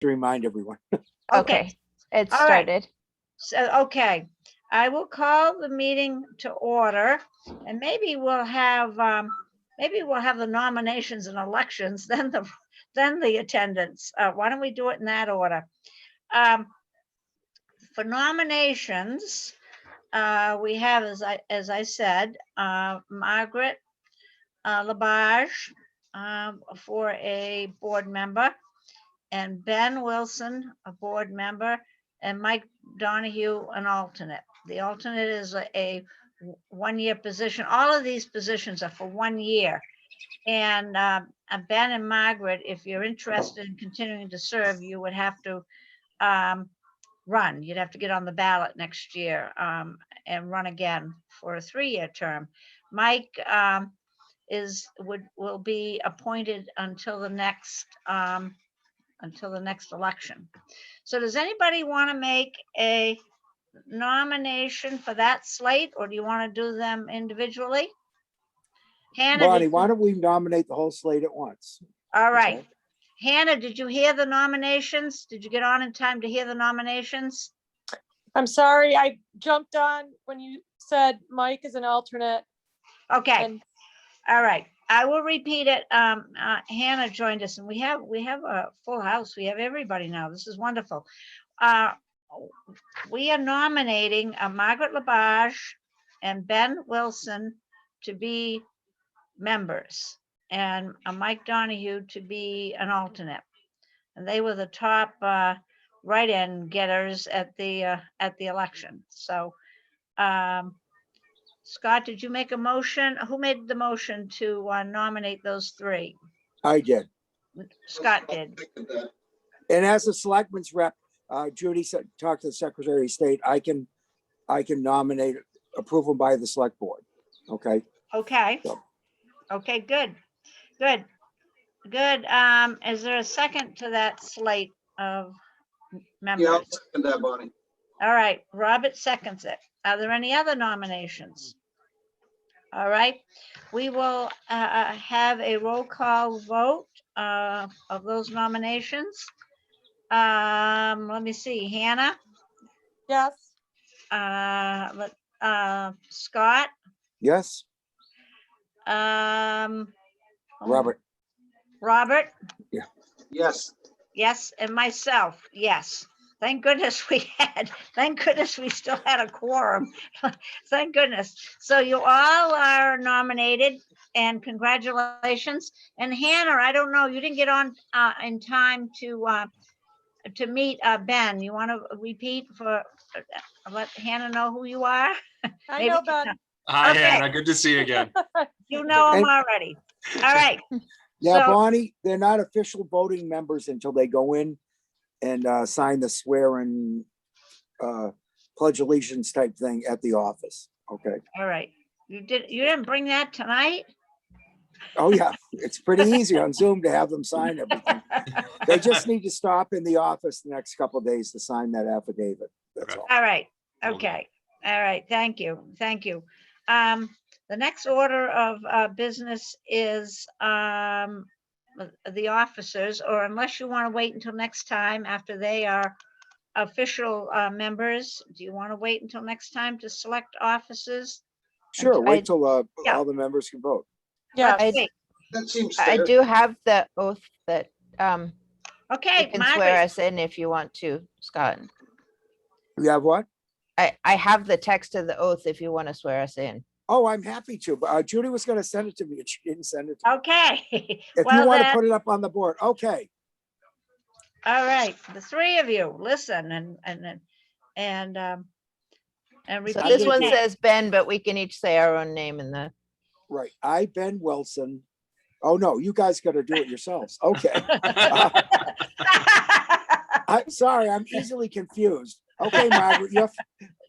to remind everyone. Okay, it All right. started. So, okay, I will call the meeting to order, and maybe we'll have the nominations and elections, then the attendance. Why don't we do it in that order? For nominations, we have, as I said, Margaret Labarge for a board member, and Ben Wilson, a board member, and Mike Donahue, an alternate. The alternate is a one-year position. All of these positions are for 1 year. And Ben and Margaret, if you're interested in continuing to serve, you would have to run. You'd have to get on the ballot next year and run again for a 3-year term. Mike will be appointed until the next election. So does anybody want to make a nomination for that slate, or do you want to do them individually? Hannah, Bonnie, why don't we nominate the whole slate at once? all right. Hannah, did you hear the nominations? Did you get on in time to hear the nominations? I'm sorry, I jumped on when you said Mike is an alternate. Okay. And all right. I will repeat it. Hannah joined us, and we have a full house. We have everybody now. This is wonderful. We are nominating Margaret Labarge and Ben Wilson to be members, and Mike Donahue to be an alternate. And they were the top write-in getters at the election. So, Scott, did you make a motion? Who made the motion to nominate those three? I did. Scott did. And as a selectman's rep, Judy said, talk to the Secretary of State. I can nominate approval by the select board. Okay. Okay. So. Okay, good. Is there a second to that slate of members? Yeah, I'll second that, Bonnie. All right, Robert seconds it. Are there any other nominations? All right, we will have a roll call vote of those nominations. Let me see, Hannah, yes, Scott, Yes, Robert, Yes. yes, and myself, yes. Thank goodness we still had a quorum. Thank goodness. So you all are nominated, and congratulations. And Hannah, I don't know, you didn't get on in time to meet Ben. You want to repeat let Hannah know who you are? I know Ben. Hi, Okay. Hannah. Good to see you again. You know him And- already. All right. yeah, So- Bonnie, they're not official voting members until they go in and sign the swear and pledge allegiance type thing at the office. Okay. All right. You didn't bring that tonight? Oh yeah, it's pretty easy on Zoom to have them sign everything. They just need to stop in the office the next couple of days to sign that affidavit. That's all. All right. Will do. Okay. All right. Thank you. The next order of business is the officers, or unless you want to wait until next time after they are official members, do you want to wait until next time to select officers? Sure, I- wait till Yeah. all the members can vote. Yeah, Let's wait. That seems I fair. do have the oath that you Okay, can swear Margaret. us in if you want to, Scott. You have what? I have the text of the oath if you want to swear us in. Oh, I'm happy to, but Judy was gonna send it to me and she didn't send it. To me. Okay. If Well, you want to then- put it up on the board, okay. All right, the three of you, listen and repeat. So this your one name. says Ben, but we can each say our own name in the, Right. I, Ben Wilson. Oh, no, you guys got to do it yourselves. Okay. I'm sorry, I'm easily confused. Okay, Margaret,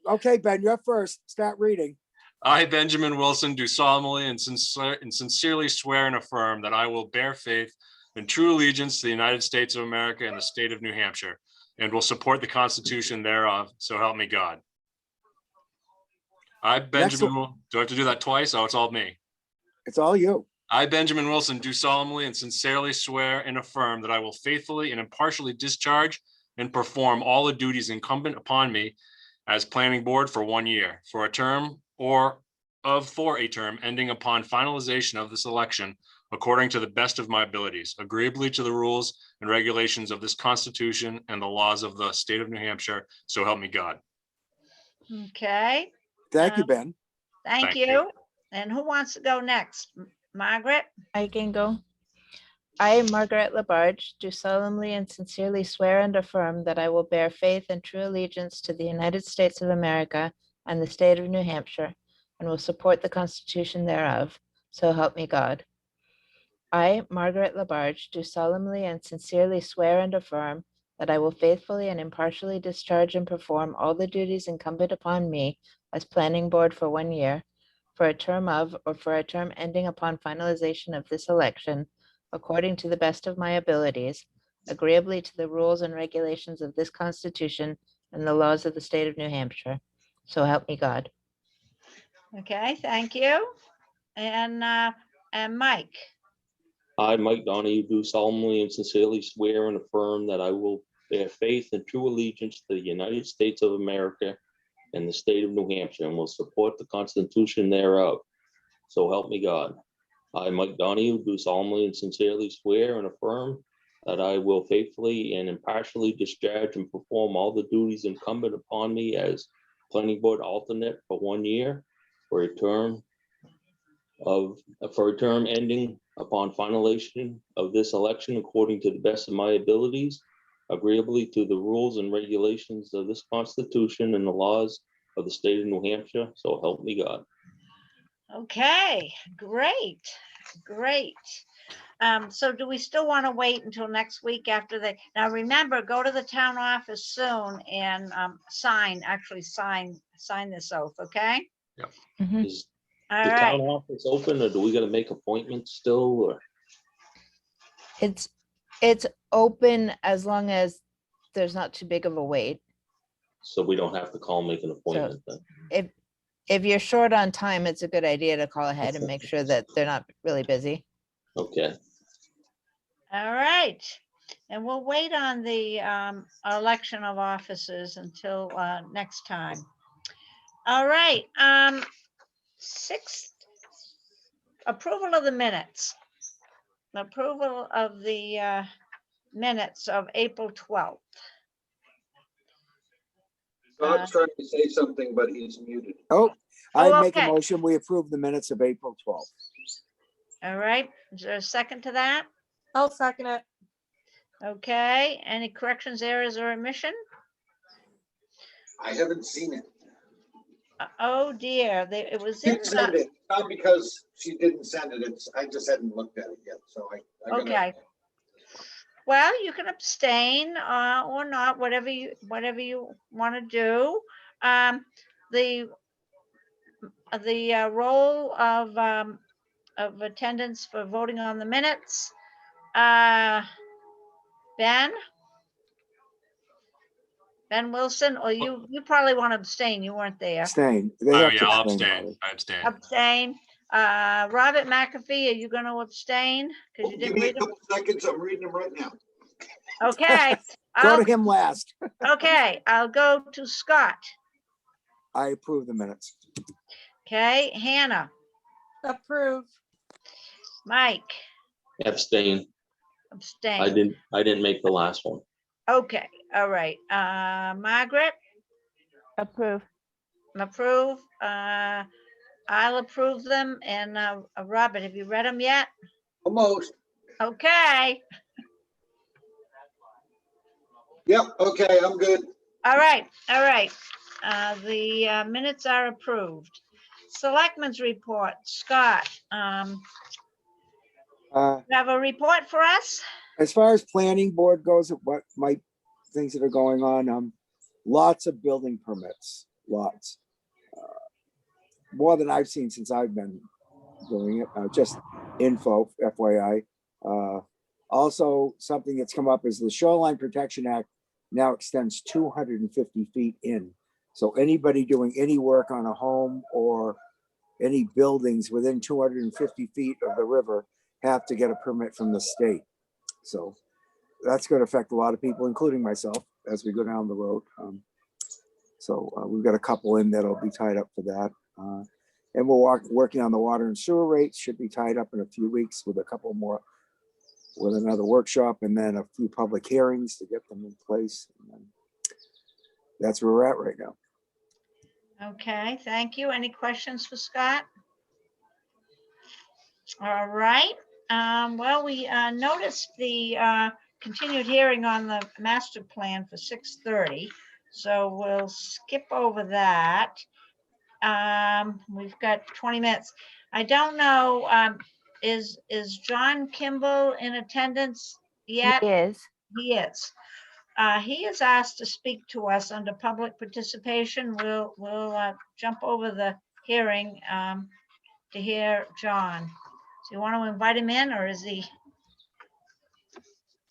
okay, Ben, you're first. Start reading. I, Benjamin Wilson, do solemnly and sincerely swear and affirm that I will bear faith and true allegiance to the United States of America and the state of New Hampshire, and will support the Constitution thereof, so help me God. I, Benjamin, do I have to do that twice? Oh, it's all me. It's all you. I, Benjamin Wilson, do solemnly and sincerely swear and affirm that I will faithfully and impartially discharge and perform all the duties incumbent upon me as planning board for 1 year, for a term ending upon finalization of this election, according to the best of my abilities, agreeably to the rules and regulations of this Constitution and the laws of the state of New Hampshire. So help me God. Okay, Thank you, Um, Ben. thank Thank you. you. And who wants to go next? Margaret? I can go. I, Margaret Labarge, do solemnly and sincerely swear and affirm that I will bear faith and true allegiance to the United States of America and the state of New Hampshire, and will support the Constitution thereof. So help me God. I, Margaret Labarge, do solemnly and sincerely swear and affirm that I will faithfully and impartially discharge and perform all the duties incumbent upon me as planning board for 1 year, for a term of, or for a term ending upon finalization of this election, according to the best of my abilities, agreeably to the rules and regulations of this Constitution and the laws of the state of New Hampshire. So help me God. Okay, thank you. And Mike? I, Mike Donahue, do solemnly and sincerely swear and affirm that I will bear faith and true allegiance to the United States of America and the state of New Hampshire, and will support the Constitution thereof. So help me God. I, Mike Donahue, do solemnly and sincerely swear and affirm that I will faithfully and impartially discharge and perform all the duties incumbent upon me as planning board alternate for 1 year, for a term ending upon finalization of this election, according to the best of my abilities, agreeably to the rules and regulations of this Constitution and the laws of the state of New Hampshire. So help me God. Okay, great, great. So do we still want to wait until next week after the, now remember, go to the town office soon and sign this oath, okay? Mhm. Is All the right, town office open, or do we gotta make appointments still, or? It's open as long as there's not too big of a wait. So we don't have to call and make an appointment then? If you're short on time, it's a good idea to call ahead and make sure that they're not really busy. Okay, all right. And we'll wait on the election of officers until next time. All right, sixth, approval of the minutes. Approval of the minutes of April 12th. Todd's trying to say something, but he's muted. Oh, I make a okay. motion, we approve the minutes of April 12th. All right, is there a second to that? I'll second it. Okay, any corrections, errors, or omission? I haven't seen it. Oh dear, it was She in sent the, it, not because she didn't send it, it's, I just hadn't looked at it yet, so I gotta- okay. Well, you can abstain or not, whatever you want to do. The role of attendance for voting on the minutes. Ben Wilson, or you probably want to abstain, you weren't there. Abstain. They Oh, have to yeah, I'll abstain. abstain. Molly. I abstain. Abstain. Robert McAfee, are you going to abstain? Because you Give didn't me a read them? couple seconds, I'm reading them right now. Okay. Go to him last. Okay, I'll go to Scott. I approve the minutes. Okay, Hannah, Approve. Mike, abstain. I abstain. didn't make the last one. Okay, all right. Margaret, Approve. approve. I'll approve them. And Robert, have you read them yet? Almost. Okay, Yep, okay, I'm good. all right, all right. The minutes are approved. Selectmen's report, Scott, Uh, you have a report for us? As far as planning board goes, what might, things that are going on, lots of building permits, lots. More than I've seen since I've been doing it, just info, FYI. Also, something that's come up is the Shoreline Protection Act now extends 250 feet in. So anybody doing any work on a home or any buildings within 250 feet of the river have to get a permit from the state. So that's going to affect a lot of people, including myself, as we go down the road. So we've got a couple in that'll be tied up for that. And we're working on the water and sewer rates, should be tied up in a few weeks with a couple more, with another workshop, and then a few public hearings to get them in place. And then that's where we're at right now. Okay, thank you. Any questions for Scott? All right. Well, we noticed the continued hearing on the master plan for 6:30. So we'll skip over that. We've got 20 minutes. I don't know, is John Kimball in attendance yet? He is. He is. He is asked to speak to us under public participation. We'll jump over the hearing to hear John. So you want to invite him in, or is he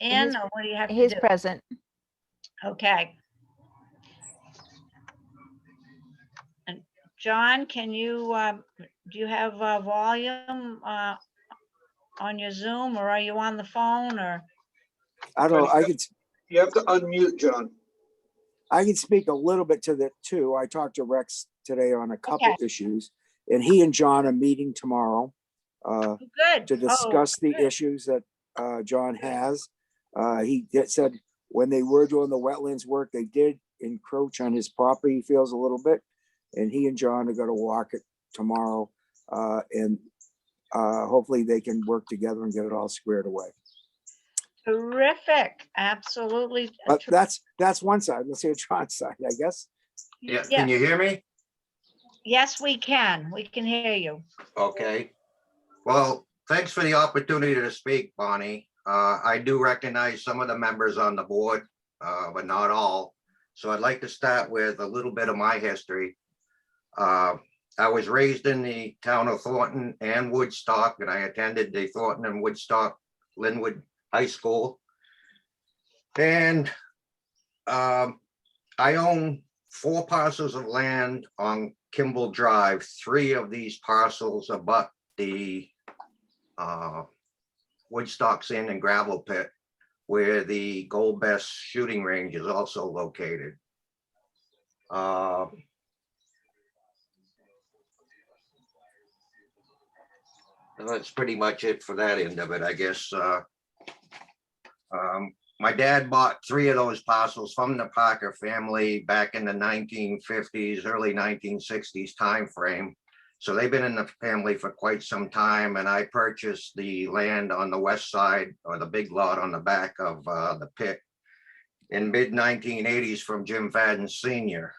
in, He's- or what do you have to He's do? present. Okay. And John, can you, do you have volume on your Zoom, or are you on the phone, or? I don't know, You have to unmute, John. I can speak a little bit to that too. I talked to Rex today on a couple Okay. issues, and he and John are meeting tomorrow Good. to Oh, discuss the good. issues that John has. Said when they were doing the wetlands work, they did encroach on his property, he feels a little bit. And he and John are gonna walk it tomorrow. And hopefully they can work together and get it all squared away. Terrific, absolutely. But that's one side. Let's hear John's side, I guess. Yeah, Yeah. can you hear me? Yes, we can hear you. Okay. Well, thanks for the opportunity to speak, Bonnie. I do recognize some of the members on the board, but not all. So I'd like to start with a little bit of my history. I was raised in the town of Thornton and Woodstock, and I attended the Thornton and Woodstock Linwood High School. And I own 4 parcels of land on Kimball Drive. 3 of these parcels abut the Woodstock Sand and Gravel Pit, where the Gold Best shooting range is also located. That's pretty much it for that end of it, I guess. My dad bought 3 of those parcels from the Parker family back in the 1950s, early 1960s timeframe. So they've been in the family for quite some time, and I purchased the land on the west side, or the big lot on the back of the pit, in mid 1980s from Jim Fadden Sr.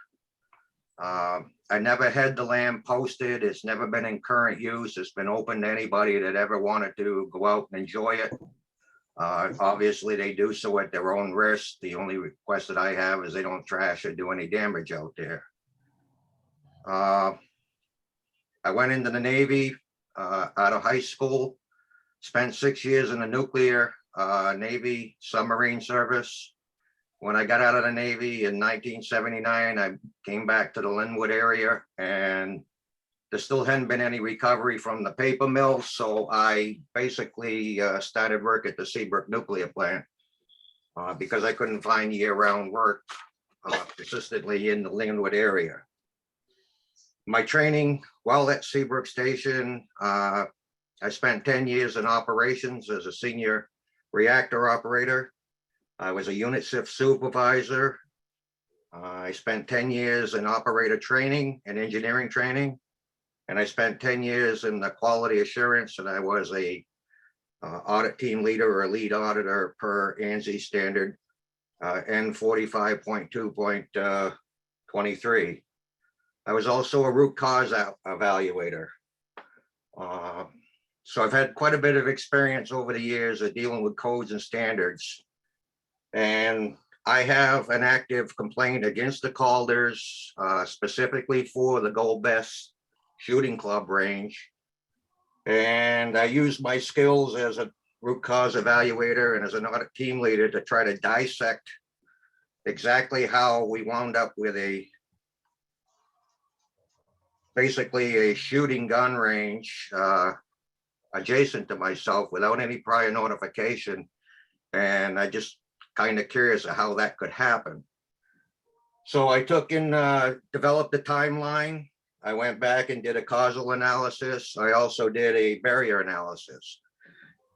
I never had the land posted. It's never been in current use. It's been open to anybody that ever wanted to go out and enjoy it. Obviously, they do so at their own risk. The only request that I have is they don't trash or do any damage out there. I went into the Navy out of high school, spent 6 years in the nuclear Navy submarine service. When I got out of the Navy in 1979, I came back to the Linwood area, and there still hadn't been any recovery from the paper mill. So I basically started work at the Seabrook nuclear plant because I couldn't find year-round work consistently in the Linwood area. My training while at Seabrook Station, I spent 10 years in operations as a senior reactor operator. I was a unit shift supervisor. I spent 10 years in operator training and engineering training. And I spent 10 years in the quality assurance, and I was a audit team leader or lead auditor per ANSI standard N45.2.23. I was also a root cause evaluator. So I've had quite a bit of experience over the years of dealing with codes and standards. And I have an active complaint against the Calders, specifically for the Gold Best shooting club range. And I use my skills as a root cause evaluator and as an audit team leader to try to dissect exactly how we wound up with a basically a shooting gun range adjacent to myself without any prior notification. And I just kind of curious of how that could happen. So I took and developed a timeline. I went back and did a causal analysis. I also did a barrier analysis.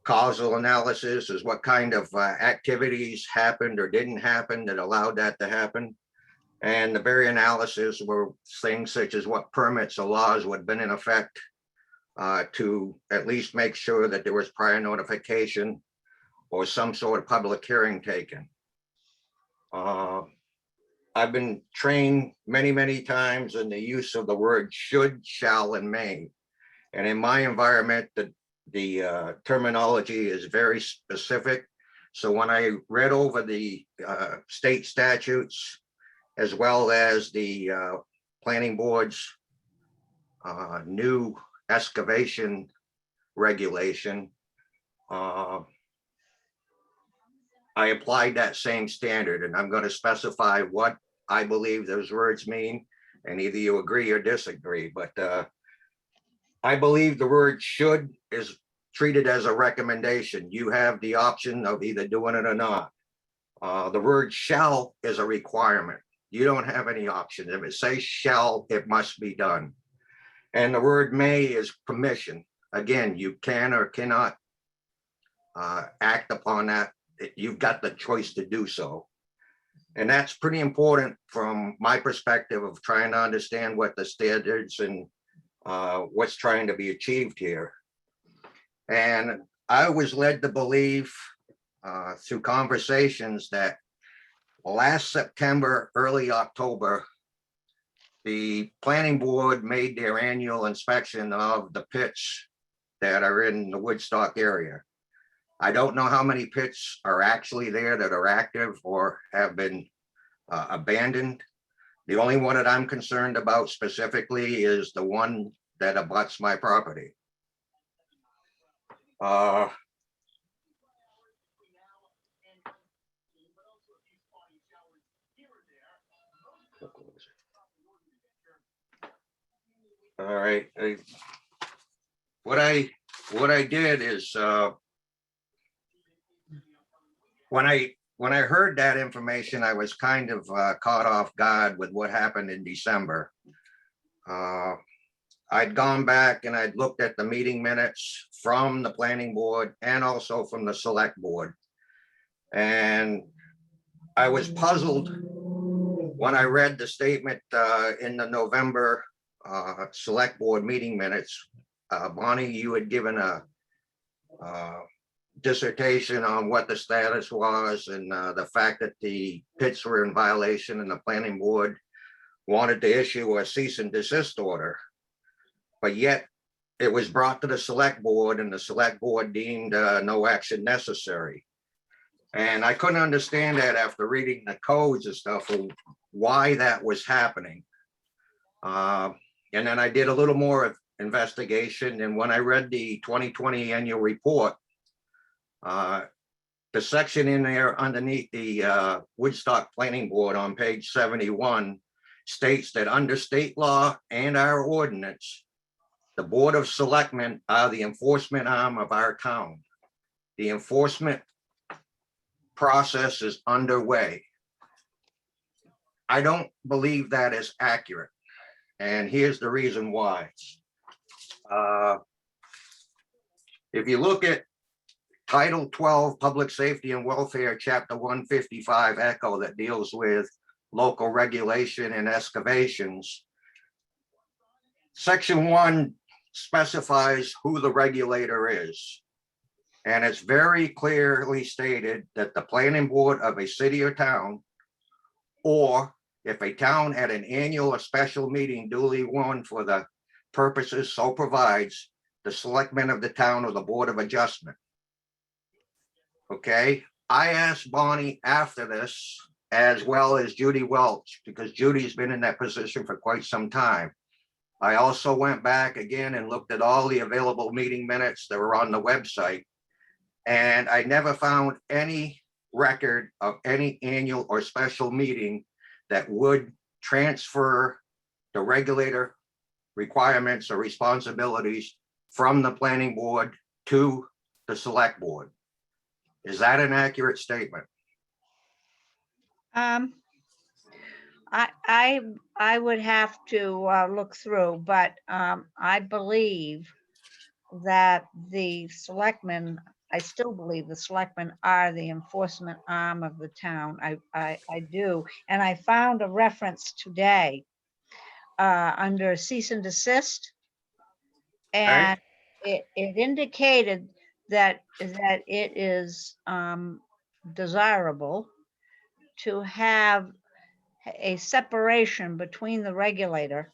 Causal analysis is what kind of activities happened or didn't happen that allowed that to happen. And the barrier analysis were things such as what permits or laws would have been in effect to at least make sure that there was prior notification or some sort of public hearing taken. I've been trained many, many times in the use of the word should, shall, and may. And in my environment, the terminology is very specific. So when I read over the state statutes, as well as the planning board's new excavation regulation, I applied that same standard, and I'm going to specify what I believe those words mean, and either you agree or disagree. But I believe the word should is treated as a recommendation. You have the option of either doing it or not. The word shall is a requirement. You don't have any option. If it says shall, it must be done. And the word may is permission. Again, you can or cannot act upon that. You've got the choice to do so. And that's pretty important from my perspective of trying to understand what the standards and what's trying to be achieved here. And I was led to believe through conversations that last September, early October, the planning board made their annual inspection of the pits that are in the Woodstock area. I don't know how many pits are actually there that are active or have been abandoned. The only one that I'm concerned about specifically is the one that abuts my property. All right. What I did is when I heard that information, I was kind of caught off guard with what happened in December. I'd gone back and I'd looked at the meeting minutes from the planning board and also from the select board. And I was puzzled when I read the statement in the November select board meeting minutes. Bonnie, you had given a dissertation on what the status was and the fact that the pits were in violation and the planning board wanted to issue a cease and desist order. But yet it was brought to the select board and the select board deemed no action necessary. And I couldn't understand that after reading the codes and stuff of why that was happening. And then I did a little more investigation. And when I read the 2020 annual report, the section in there underneath the Woodstock Planning Board on page 71 states that under state law and our ordinance, the Board of Selectmen are the enforcement arm of our town. The enforcement process is underway. I don't believe that is accurate. And here's the reason why. If you look at Title 12, Public Safety and Welfare, Chapter 155, Echo, that deals with local regulation and excavations, Section 1 specifies who the regulator is. And it's very clearly stated that the planning board of a city or town, or if a town at an annual or special meeting duly warned for the purposes so provides, the selectmen of the town or the Board of Adjustment. Okay, I asked Bonnie after this, as well as Judy Welch, because Judy's been in that position for quite some time. I also went back again and looked at all the available meeting minutes that were on the website. And I never found any record of any annual or special meeting that would transfer the regulator requirements or responsibilities from the planning board to the select board. Is that an accurate statement? I would have to look through, but I believe that the selectmen, I still believe the selectmen are the enforcement arm of the town. I do. And I found a reference today under cease and desist. And it indicated that it is desirable to have a separation between the regulator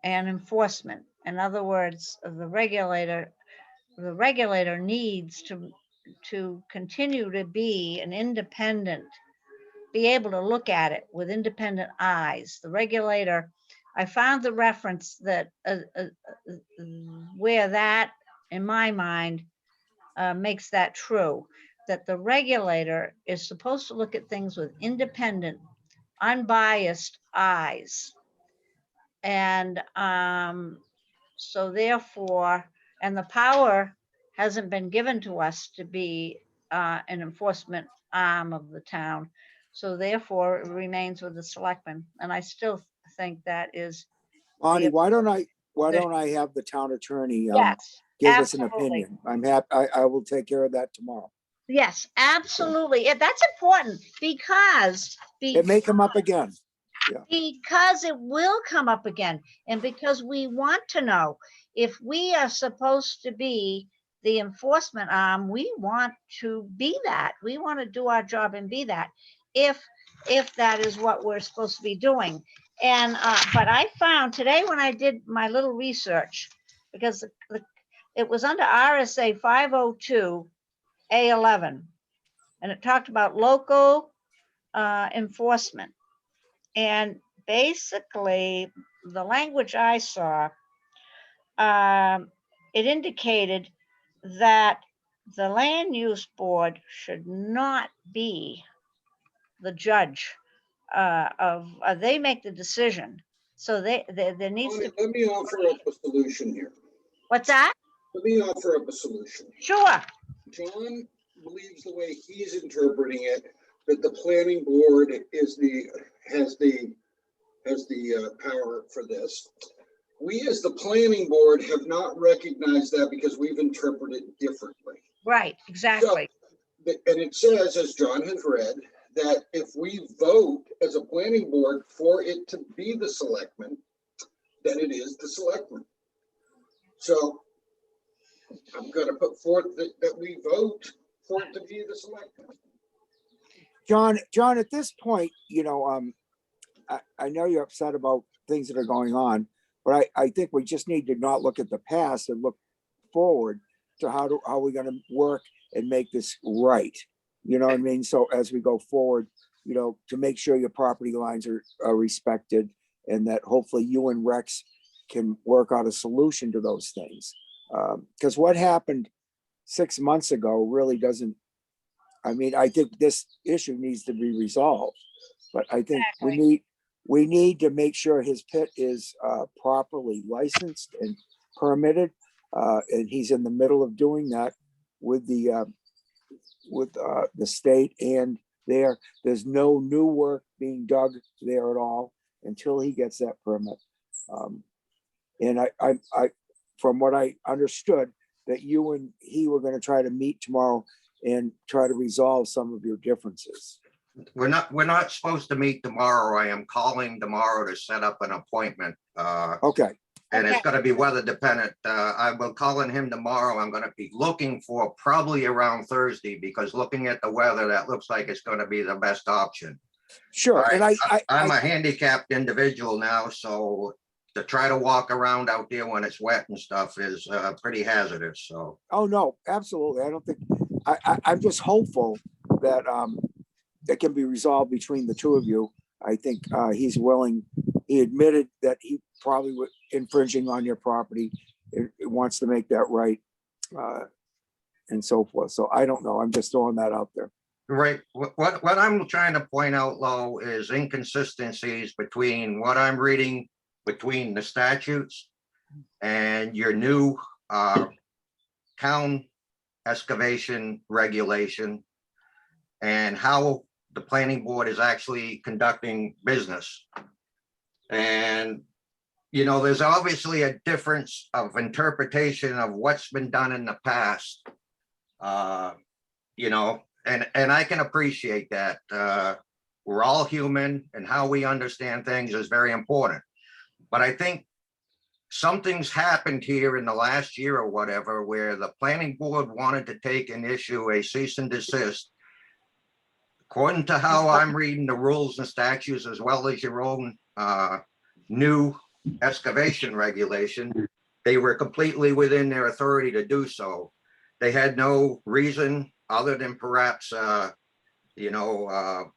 and enforcement. In other words, the regulator needs to continue to be an independent, be able to look at it with independent eyes. The regulator, I found the reference that where that, in my mind, makes that true, that the regulator is supposed to look at things with independent, unbiased eyes. And so therefore, and the power hasn't been given to us to be an enforcement arm of the town. So therefore, it remains with the selectmen. And I still think that is, Bonnie, why don't I the- have the town attorney yes, give us an absolutely. opinion? I'm happy, I will take care of that tomorrow. Yes, absolutely. Yeah, that's important because It may come up again. because it will come up again, and because we want to know if we are supposed to be the enforcement arm, we want to be that. We want to do our job and be that, if that is what we're supposed to be doing. And but I found today when I did my little research, because it was under RSA 502 A11, and it talked about local enforcement. And basically, the language I saw, it indicated that the land use board should not be the judge they make the decision. So there needs to. Let me offer up a solution here. What's that? Let me offer up a solution. Sure. John believes the way he's interpreting it, that the planning board has the power for this. We as the planning board have not recognized that because we've interpreted it differently. Right, exactly. So, and it says, as John has read, that if we vote as a planning board for it to be the selectmen, then it is the selectmen. So I'm going to put forth that we vote for it to be the selectmen. John, at this point, I know you're upset about things that are going on, but I think we just need to not look at the past and look forward to how we're going to work and make this right. You know what I mean? So as we go forward, to make sure your property lines are respected, and that hopefully you and Rex can work out a solution to those things. Because what happened 6 months ago really doesn't, I think this issue needs to be resolved, but I think we need to make sure his pit is properly licensed and permitted. And he's in the middle of doing that with the state, and there's no new work being dug there at all until he gets that permit. And I from what I understood, that you and he were going to try to meet tomorrow and try to resolve some of your differences. We're not supposed to meet tomorrow. I am calling tomorrow to set up an appointment. Okay. And it's going to be weather dependent. I will call on him tomorrow. I'm going to be looking for probably around Thursday, because looking at the weather, that looks like it's going to be the best option. Sure. And I'm a handicapped individual now, so to try to walk around out there when it's wet and stuff is pretty hazardous. So. Oh no, absolutely. I don't think I'm just hopeful that that can be resolved between the two of you. I think he's willing. He admitted that he probably was infringing on your property. It wants to make that right, and so forth. So I don't know. I'm just throwing that out there. Right. What I'm trying to point out, Lo, is inconsistencies between what I'm reading between the statutes and your new town excavation regulation and how the planning board is actually conducting business. And, you know, there's obviously a difference of interpretation of what's been done in the past. You know, and I can appreciate that. We're all human, and how we understand things is very important. But I think something's happened here in the last year or whatever, where the planning board wanted to take and issue a cease and desist. According to how I'm reading the rules and statutes, as well as your own new excavation regulation, they were completely within their authority to do so. They had no reason other than perhaps, you know,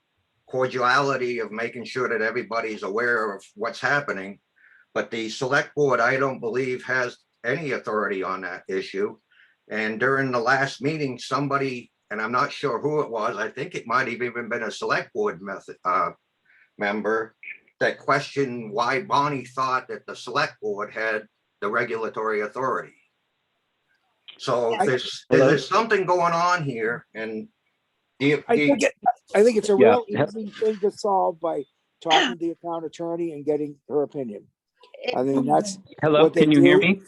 cordiality of making sure that everybody's aware of what's happening. But the select board, I don't believe, has any authority on that issue. And during the last meeting, somebody, and I'm not sure who it was, I think it might have even been a select board member, that questioned why Bonnie thought that the select board had the regulatory authority. So there's something going on here, and I think it's a Yeah. real easy thing to solve by talking to the town attorney and getting her opinion. I mean, that's Hello, what they can you hear do. me?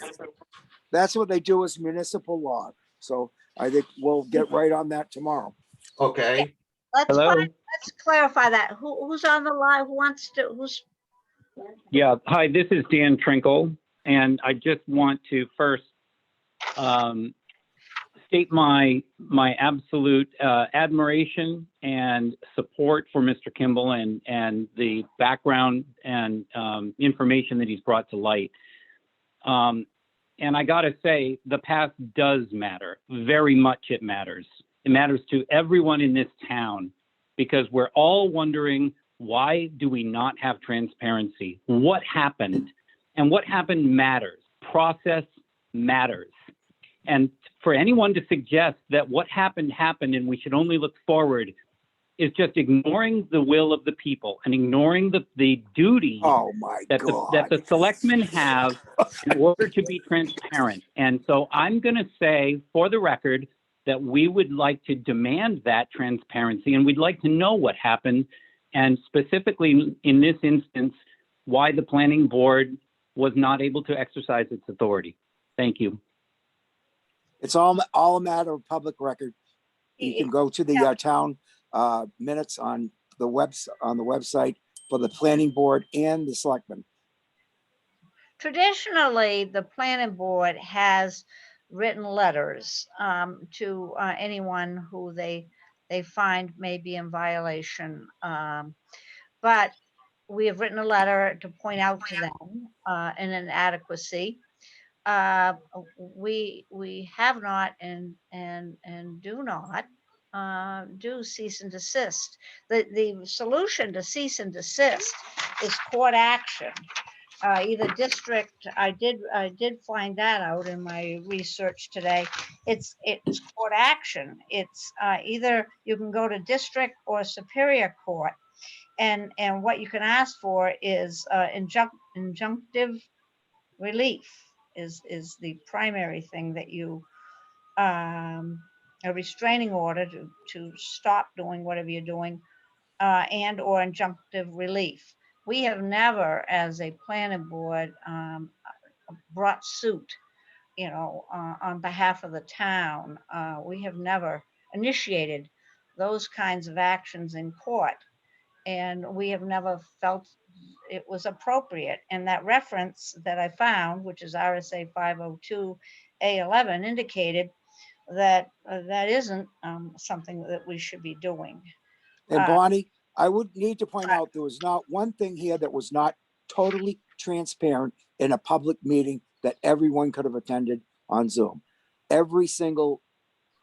That's what they do as municipal law. So I think we'll get right on that tomorrow. okay. Hello? Let's clarify that. Who's on the line? Who wants to, who's? Yeah, hi, this is Dan Trinkle, and I just want to first state my absolute admiration and support for Mr. Kimball and the background and information that he's brought to light. And I gotta say, the past does matter. Very much it matters. It matters to everyone in this town, because we're all wondering, why do we not have transparency? What happened? And what happened matters. Process matters. And for anyone to suggest that what happened happened and we should only look forward is just ignoring the will of the people and ignoring the duty Oh my that God. the selectmen have in order to be transparent. And so I'm going to say, for the record, that we would like to demand that transparency, and we'd like to know what happened, and specifically in this instance, why the planning board was not able to exercise its authority. Thank you. It's all a matter of public record. You can go to the town minutes on the website for the planning board and the selectmen. Traditionally, the planning board has written letters to anyone who they find may be in violation. But we have written a letter to point out to them an inadequacy. We have not and do not do cease and desist. The solution to cease and desist is court action. Either district, I did find that out in my research today. It's court action. It's either you can go to district or superior court, and what you can ask for is injunctive relief is the primary thing that you a restraining order to stop doing whatever you're doing, and or injunctive relief. We have never, as a planning board, brought suit, you know, on behalf of the town. We have never initiated those kinds of actions in court, and we have never felt it was appropriate. And that reference that I found, which is RSA 502A11, indicated that that isn't something that we should be doing. And Bonnie, I would need to point out, there was not one thing here that was not totally transparent in a public meeting that everyone could have attended on Zoom. Every single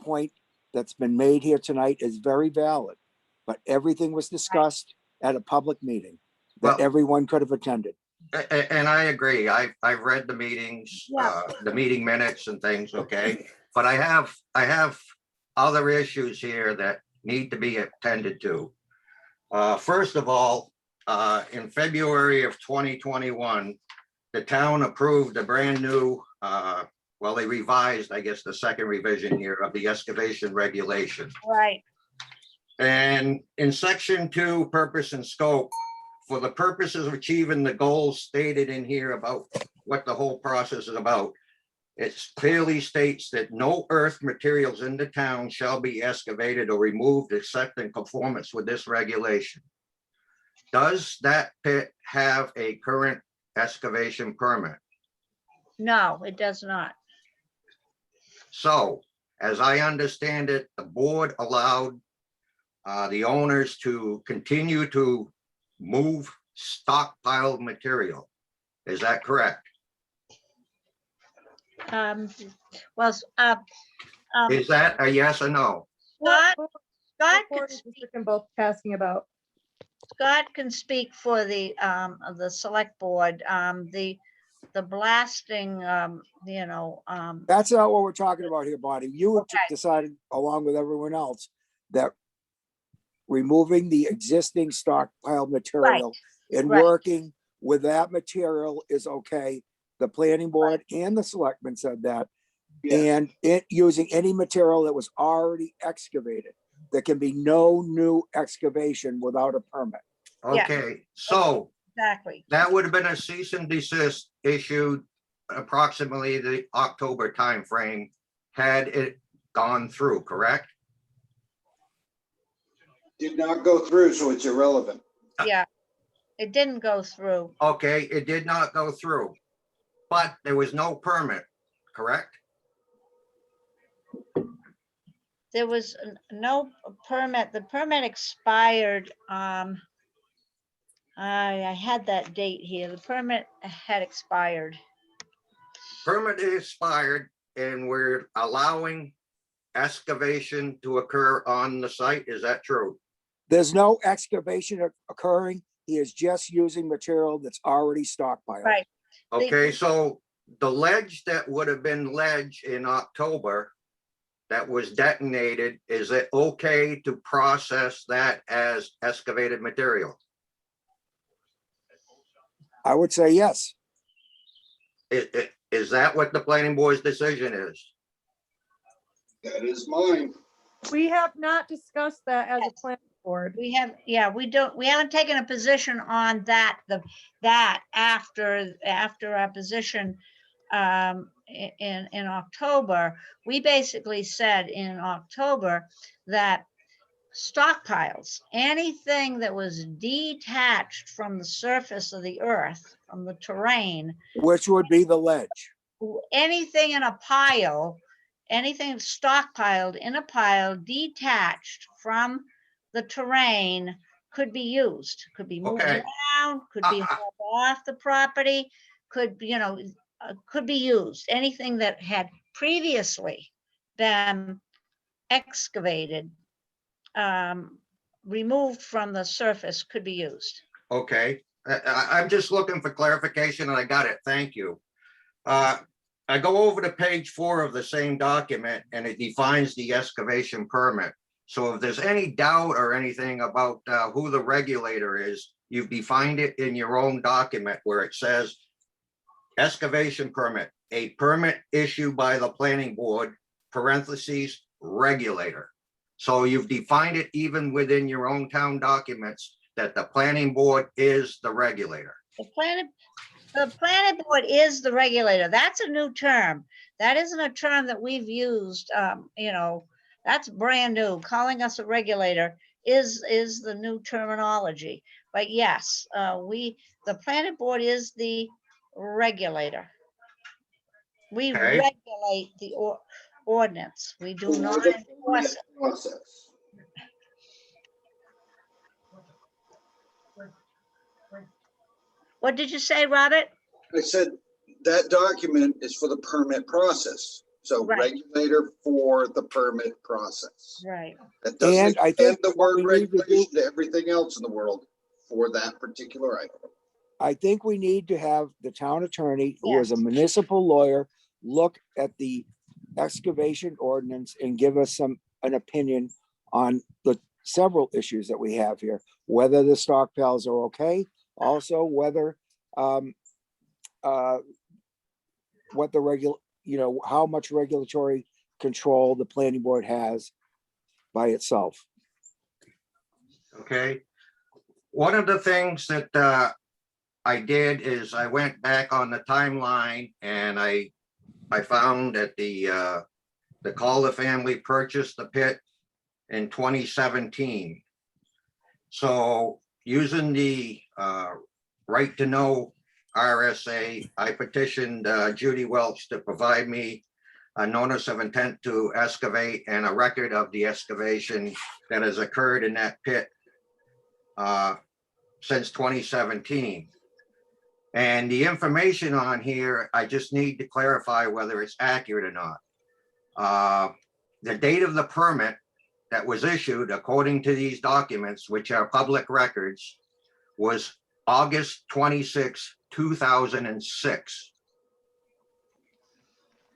point that's been made here tonight is very valid, but everything was discussed at a public meeting that everyone could have attended. And I agree. I've read the meetings, the meeting minutes and things, okay? But I have other issues here that need to be attended to. First of all, in February of 2021, the town approved a brand new, well, they revised, I guess, the second revision here of the excavation regulation. Right. And in section 2, purpose and scope, for the purposes of achieving the goals stated in here about what the whole process is about, it clearly states that no earth materials in the town shall be excavated or removed except in conformance with this regulation. Does that pit have a current excavation permit? No, it does not. So, as I understand it, the board allowed the owners to continue to move stockpiled material. Is that correct? Well, Is that a yes or no? Scott, What Scott board can is speak, Mr. Kimball asking about? Scott can speak for the select board, the blasting, That's not what we're talking about here, Bonnie. You Okay. decided, along with everyone else, that removing the existing stockpile material and right. working with that material is okay. The planning board and the selectmen said that. Yeah. And it using any material that was already excavated. There can be no new excavation without a permit. Yeah. Okay, so Exactly. that would have been a cease and desist issued approximately the October timeframe had it gone through, correct? Did not go through, so it's irrelevant. Yeah. It didn't go through. Okay, it did not go through, but there was no permit, correct? There was no permit. The permit expired. I had that date here. The permit had expired. Permit expired and we're allowing excavation to occur on the site. Is that true? There's no excavation occurring. He is just using material that's already stockpiled. Right. Okay, so the ledge that would have been ledge in October that was detonated, is it okay to process that as excavated material? I would say yes. Is that what the planning board's decision is? That is mine. We have not discussed that as a planning board. We have, yeah, we haven't taken a position on that, after our position in October. We basically said in October that stockpiles, anything that was detached from the surface of the earth, from the terrain, Which would be the ledge. anything in a pile, anything stockpiled in a pile detached from the terrain could be used, could be moved Okay. around, could be hauled off the property, could, could be used. Anything that had previously been excavated, removed from the surface could be used. Okay, I'm just looking for clarification and I got it. Thank you. I go over to page 4 of the same document and it defines the excavation permit. So if there's any doubt or anything about who the regulator is, you've defined it in your own document where it says excavation permit, a permit issued by the planning board, parentheses, regulator. So you've defined it even within your own town documents that the planning board is the regulator. The planning board is the regulator. That's a new term. That isn't a term that we've used, that's brand new. Calling us a regulator is the new terminology. But yes, the planning board is the regulator. We Okay. regulate the ordinance. We do For not the enforce it. process. What did you say, Robert? I said that document is for the permit process. So Right. regulator for the permit process. Right. That doesn't And I extend think the what word we need to do- regulation to everything else in the world for that particular item. I think we need to have the town attorney, who is a Yes. municipal lawyer, look at the excavation ordinance and give us an opinion on the several issues that we have here, whether the stockpiles are okay, also whether what the how much regulatory control the planning board has by itself. Okay. One of the things that I did is I went back on the timeline and I found that the Calder family purchased the pit in 2017. So using the right to know RSA, I petitioned Judy Welch to provide me a notice of intent to excavate and a record of the excavation that has occurred in that pit since 2017. And the information on here, I just need to clarify whether it's accurate or not. The date of the permit that was issued, according to these documents, which are public records, was August 26, 2006.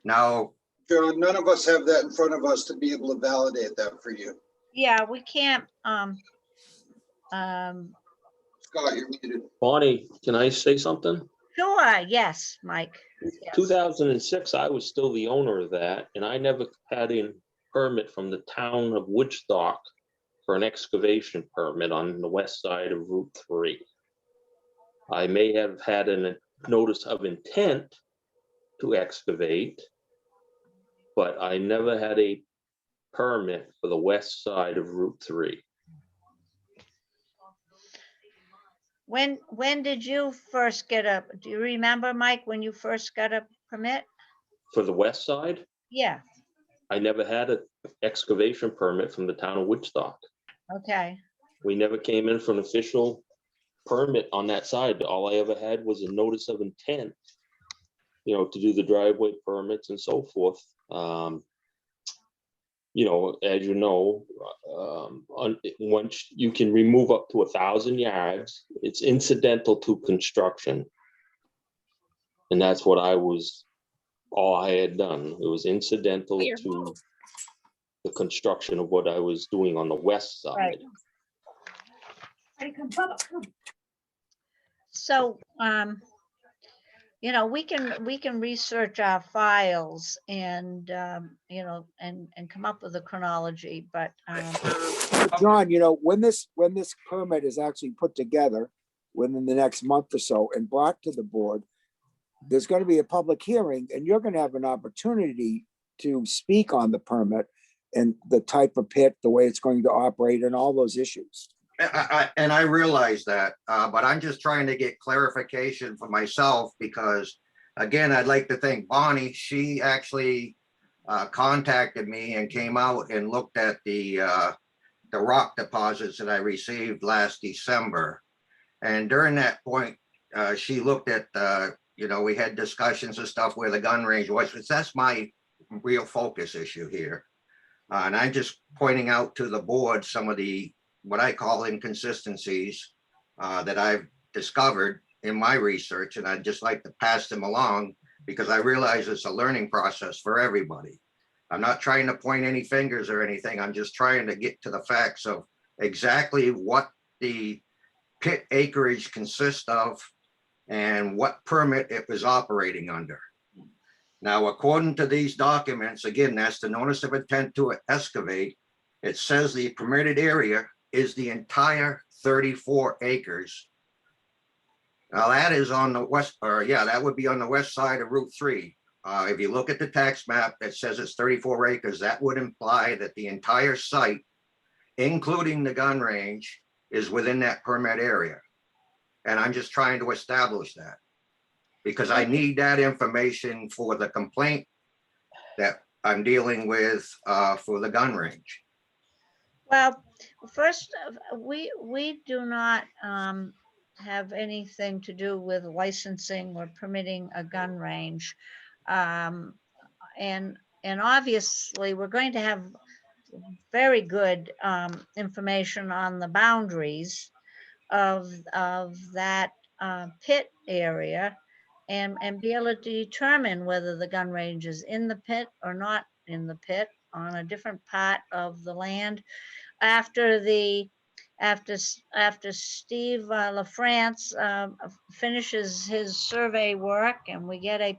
Now, John, none of us have that in front of us to be able to validate that for you. Yeah, we can't, Scott, you're muted. Bonnie, can I say something? sure, yes, Mike. Yes. 2006, I was still the owner of that, and I never had a permit from the town of Woodstock for an excavation permit on the west side of Route 3. I may have had a notice of intent to excavate, but I never had a permit for the west side of Route 3. When did you first get do you remember, Mike, when you first got a permit? For the west side, Yeah, I never had an excavation permit from the town of Woodstock. okay. We never came in for an official permit on that side. All I ever had was a notice of intent, to do the driveway permits and so forth. As you know, once you can remove up to 1,000 yards, it's incidental to construction. And that's what all I had done. It was incidental to the construction of what I was doing on the west side. So, we can research our files and, and come up with a chronology, but, John, when this permit is actually put together within the next month or so and brought to the board, there's going to be a public hearing and you're going to have an opportunity to speak on the permit and the type of pit, the way it's going to operate and all those issues. and I realize that, but I'm just trying to get clarification for myself because, again, I'd like to thank Bonnie. She actually contacted me and came out and looked at the rock deposits that I received last December. And during that point, she looked at, we had discussions and stuff where the gun range was, because that's my real focus issue here. And I'm just pointing out to the board some of the what I call inconsistencies that I've discovered in my research, and I'd just like to pass them along because I realize it's a learning process for everybody. I'm not trying to point any fingers or anything. I'm just trying to get to the facts of exactly what the pit acreage consists of and what permit it was operating under. Now, according to these documents, again, that's the notice of intent to excavate. It says the permitted area is the entire 34 acres. Now that is on the west, that would be on the west side of Route 3. If you look at the tax map, it says it's 34 acres. That would imply that the entire site, including the gun range, is within that permit area. And I'm just trying to establish that because I need that information for the complaint that I'm dealing with for the gun range. well, first, we do not have anything to do with licensing or permitting a gun range. And obviously, we're going to have very good information on the boundaries of that pit area and be able to determine whether the gun range is in the pit or not in the pit on a different part of the land after the after Steve LaFrance finishes his survey work and we get a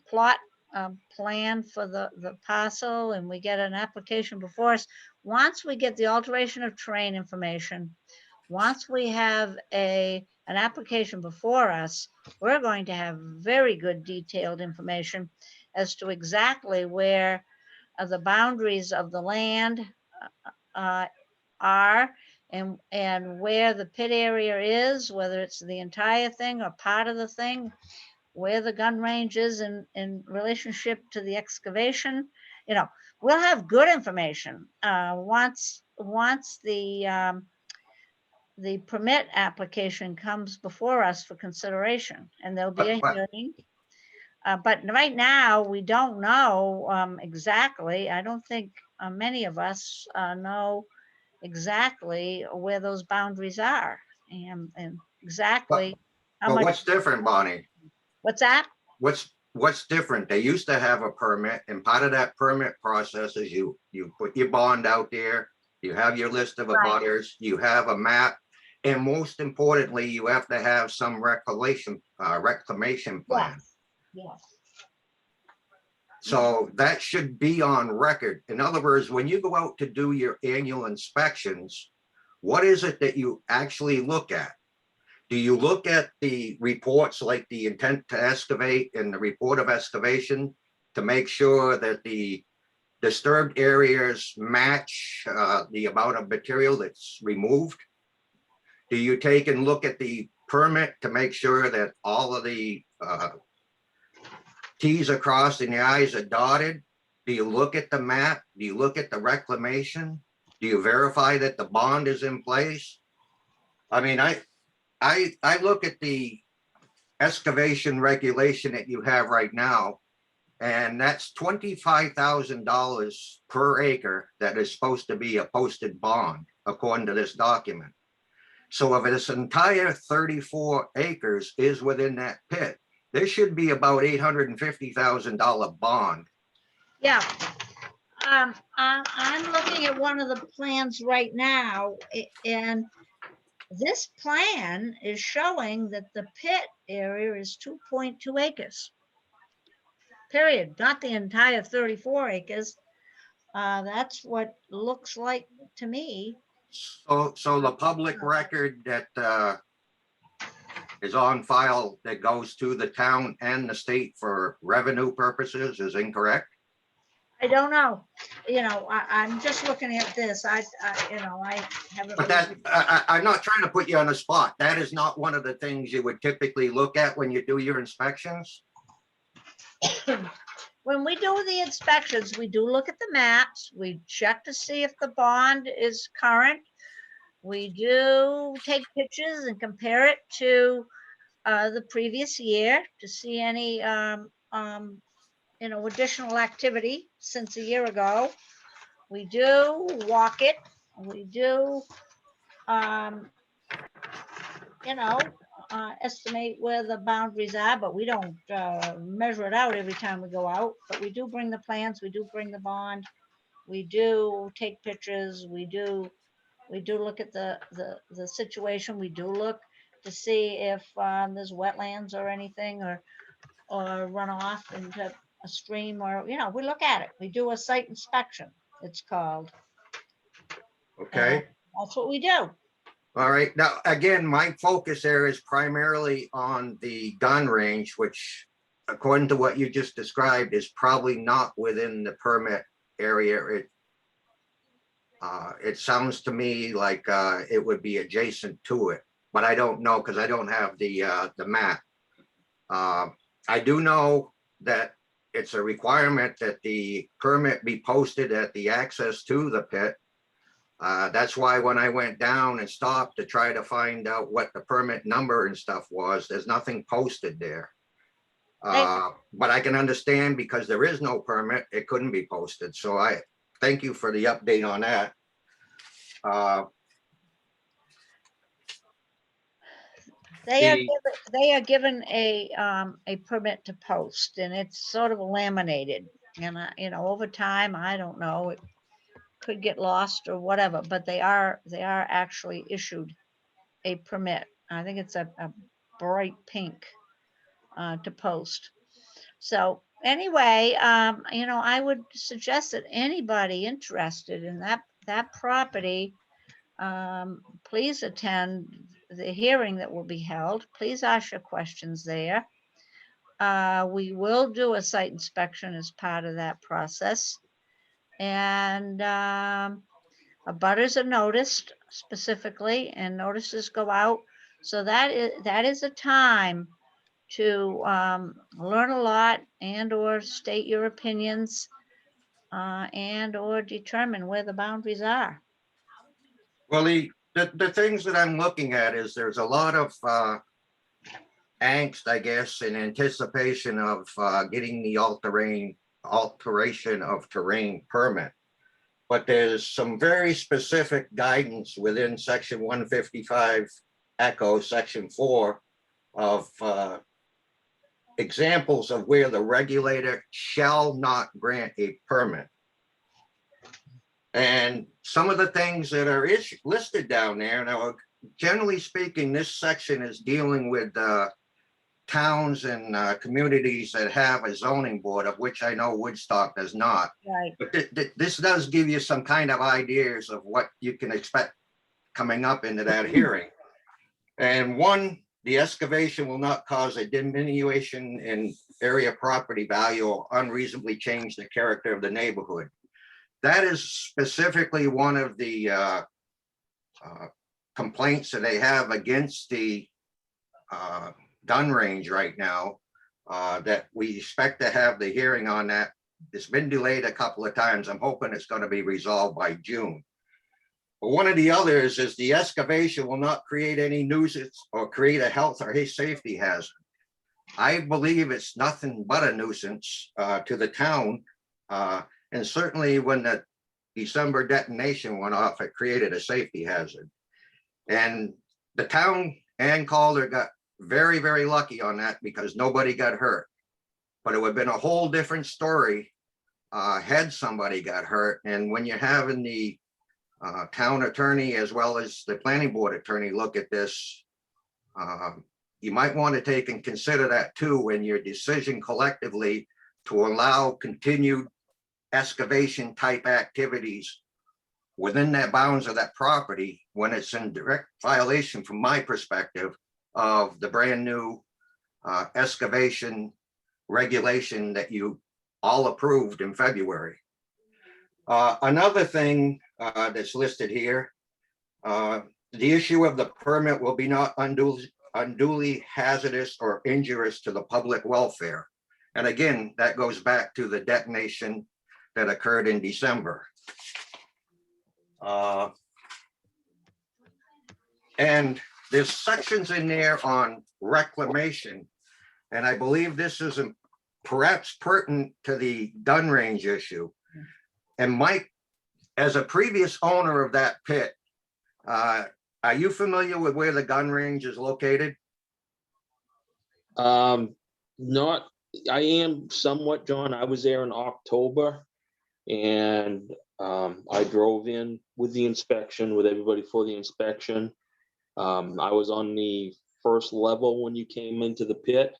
plot plan for the parcel and we get an application before us, once we get the alteration of terrain information, once we have an application before us, we're going to have very good detailed information as to exactly where the boundaries of the land are and where the pit area is, whether it's the entire thing or part of the thing, where the gun range is in relationship to the excavation. You know, we'll have good information once the permit application comes before us for consideration, and there'll be a But- hearing. But right now, we don't know exactly. I don't think many of us know exactly where those boundaries are and exactly how But much. what's different, Bonnie? What's that? What's different? They used to have a permit, and part of that permit process is you put your bond out there, you have your list of Right. abutters, you have a map, and most importantly, you have to have some reclamation plan. Yes. So that should be on record. In other words, when you go out to do your annual inspections, what is it that you actually look at? Do you look at the reports like the intent to excavate and the report of excavation to make sure that the disturbed areas match the amount of material that's removed? Do you take and look at the permit to make sure that all of the T's are crossed and the I's are dotted? Do you look at the map? Do you look at the reclamation? Do you verify that the bond is in place? I mean, I look at the excavation regulation that you have right now, and that's $25,000 per acre that is supposed to be a posted bond, according to this document. So if this entire 34 acres is within that pit, there should be about $850,000 bond. Yeah. I'm looking at one of the plans right now, and this plan is showing that the pit area is 2.2 acres. Period, not the entire 34 acres. That's what looks like to me. So the public record that is on file that goes to the town and the state for revenue purposes is incorrect? I don't know. You know, I'm just looking at this. I haven't. But that, I'm not trying to put you on the spot. That is not one of the things you would typically look at when you do your inspections? When we do the inspections, we do look at the maps. We check to see if the bond is current. We do take pictures and compare it to the previous year to see any additional activity since a year ago. We do walk it. We do estimate where the boundaries are, but we don't measure it out every time we go out. But we do bring the plans, we do bring the bond, we do take pictures, we do look at the situation. We do look to see if there's wetlands or anything or runoff into a stream, or we look at it. We do a site inspection, it's called. Okay. That's what we do. All right. Now, again, my focus there is primarily on the gun range, which according to what you just described is probably not within the permit area. It sounds to me like it would be adjacent to it, but I don't know because I don't have the map. I do know that it's a requirement that the permit be posted at the access to the pit. That's why when I went down and stopped to try to find out what the permit number and stuff was, there's nothing posted there. But I can understand because there is no permit, it couldn't be posted. So I thank you for the update on that. They are given a permit to post, and it's sort of laminated. And over time, I don't know, could get lost or whatever, but they are actually issued a permit. I think it's a bright pink to post. So anyway, I would suggest that anybody interested in that property, please attend the hearing that will be held. Please ask your questions there. We will do a site inspection as part of that process. And abutters are noticed specifically, and notices go out. So that is a time to learn a lot and or state your opinions and or determine where the boundaries are. Well, the things that I'm looking at is there's a lot of angst, I guess, in anticipation of getting the alteration of terrain permit. But there's some very specific guidance within section 155 Echo, section 4 of examples of where the regulator shall not grant a permit. And some of the things that are listed down there, now, generally speaking, this section is dealing with towns and communities that have a zoning board, of which I know Woodstock does not. Right. But this does give you some kind of ideas of what you can expect coming up into that hearing. And one, the excavation will not cause a diminution in area property value or unreasonably change the character of the neighborhood. That is specifically one of the complaints that they have against the gun range right now, that we expect to have the hearing on that. It's been delayed a couple of times. I'm hoping it's going to be resolved by June. But one of the others is the excavation will not create any nuisance or create a health or a safety hazard. I believe it's nothing but a nuisance to the town. And certainly when the December detonation went off, it created a safety hazard. And the town and Calder got very, very lucky on that because nobody got hurt. But it would have been a whole different story had somebody got hurt. And when you're having the town attorney as well as the planning board attorney look at this, you might want to take and consider that too in your decision collectively to allow continued excavation type activities within the bounds of that property when it's in direct violation, from my perspective, of the brand new excavation regulation that you all approved in February. Another thing that's listed here, the issue of the permit will be not unduly hazardous or injurious to the public welfare. And again, that goes back to the detonation that occurred in December. And there's sections in there on reclamation. And I believe this is perhaps pertinent to the gun range issue. And Mike, as a previous owner of that pit, are you familiar with where the gun range is located? Not, I am somewhat, John. I was there in October and I drove in with the inspection, with everybody for the inspection. I was on the first level when you came into the pit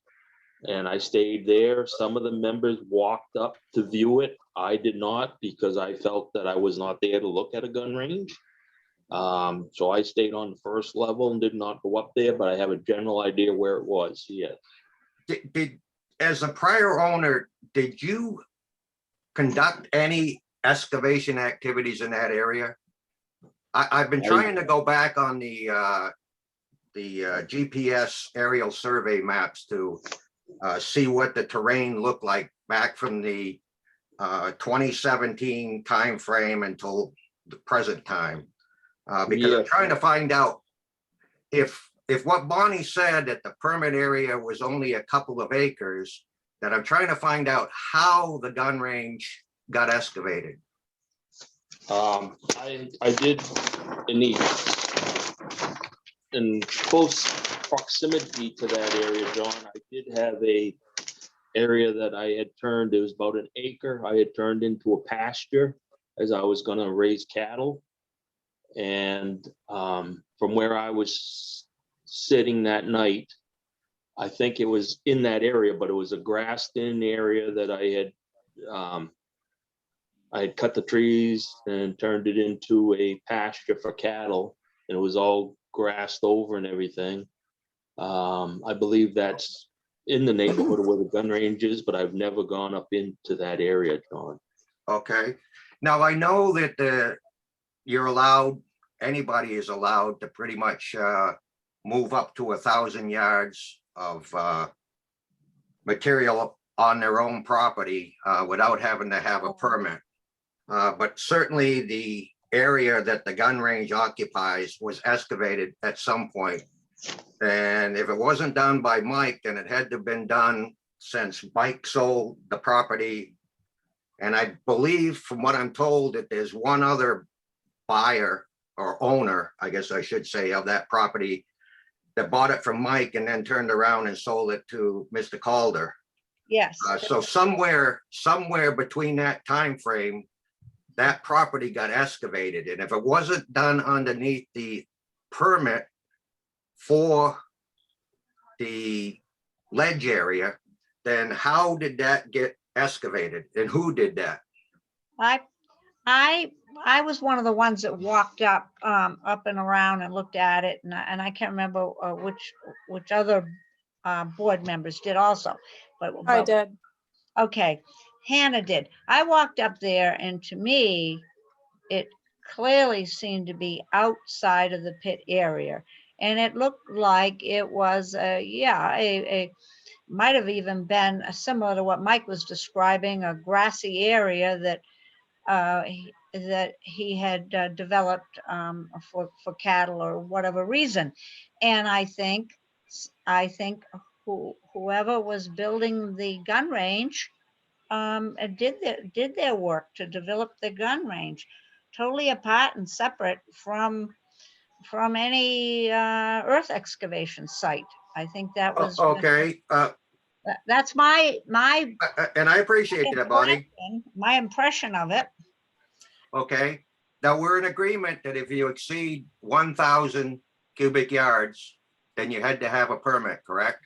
and I stayed there. Some of the members walked up to view it. I did not because I felt that I was not there to look at a gun range. So I stayed on the first level and did not go up there, but I have a general idea where it was. Yeah. As a prior owner, did you conduct any excavation activities in that area? I've been trying to go back on the GPS aerial survey maps to see what the terrain looked like back from the 2017 timeframe until the present time, because I'm trying to find out if what Bonnie said that the permit area was only a couple of acres, that I'm trying to find out how the gun range got excavated. I did in close proximity to that area, John. I did have a area that I had turned, it was about an acre. I had turned into a pasture as I was gonna raise cattle. And from where I was sitting that night, I think it was in that area, but it was a grassed-in area that I had cut the trees and turned it into a pasture for cattle, and it was all grassed over and everything. I believe that's in the neighborhood where the gun range is, but I've never gone up into that area, John. Okay. Now, I know that you're allowed, anybody is allowed to pretty much move up to 1,000 yards of material on their own property without having to have a permit. But certainly the area that the gun range occupies was excavated at some point. And if it wasn't done by Mike, then it had to have been done since Mike sold the property. And I believe, from what I'm told, that there's one other buyer or owner, I guess I should say, of that property that bought it from Mike and then turned around and sold it to Mr. Calder. Yes. So somewhere between that time frame, that property got excavated. And if it wasn't done underneath the permit for the ledge area, then how did that get excavated and who did that? I was one of the ones that walked up and around and looked at it, and I can't remember which other board members did also, I did. Okay, Hannah did. I walked up there, and to me, it clearly seemed to be outside of the pit area, and it looked like it was a might have even been similar to what Mike was describing, a grassy area that he had developed for cattle or whatever reason. And I think whoever was building the gun range did their work to develop the gun range, totally apart and separate from any earth excavation site. I think that was Okay. That's my And I appreciate that, Bonnie. my impression of it. Okay. Now we're in agreement that if you exceed 1,000 cubic yards, then you had to have a permit, correct?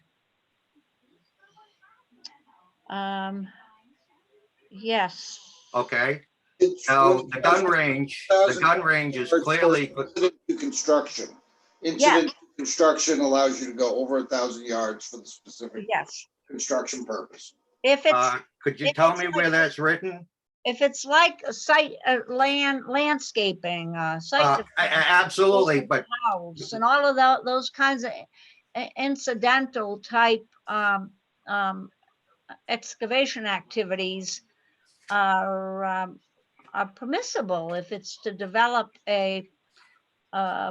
Yes. Okay. It's Now the gun range is clearly, Incident to construction. Incident to construction allows you to go over 1,000 yards for the specific Yes. construction purpose. If it's could you if tell it's me like- where that's written? if it's like a site landscaping, site Absolutely, but house and all of those kinds of incidental type excavation activities are permissible if it's to develop a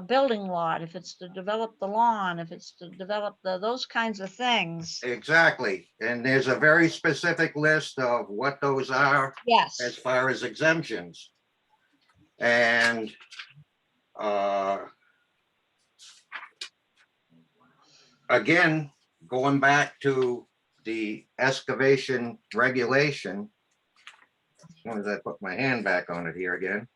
building lot, if it's to develop the lawn, if it's to develop those kinds of things. exactly. And there's a very specific list of what those are Yes. as far as exemptions. And again, going back to the excavation regulation, as soon as I put my hand back on it here again.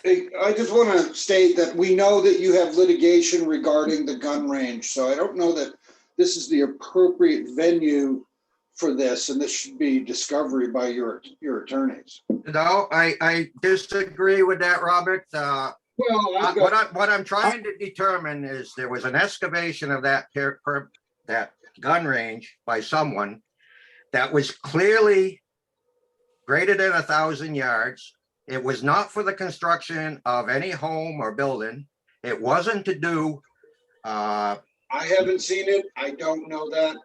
Hey, I just want to state that we know that you have litigation regarding the gun range, so I don't know that this is the appropriate venue for this, and this should be discovery by your attorneys. No, I disagree with that, Robert. What I'm trying to determine is there was an excavation of that gun range by someone that was clearly greater than 1,000 yards. It was not for the construction of any home or building. It wasn't to do. I haven't seen it. I don't know that.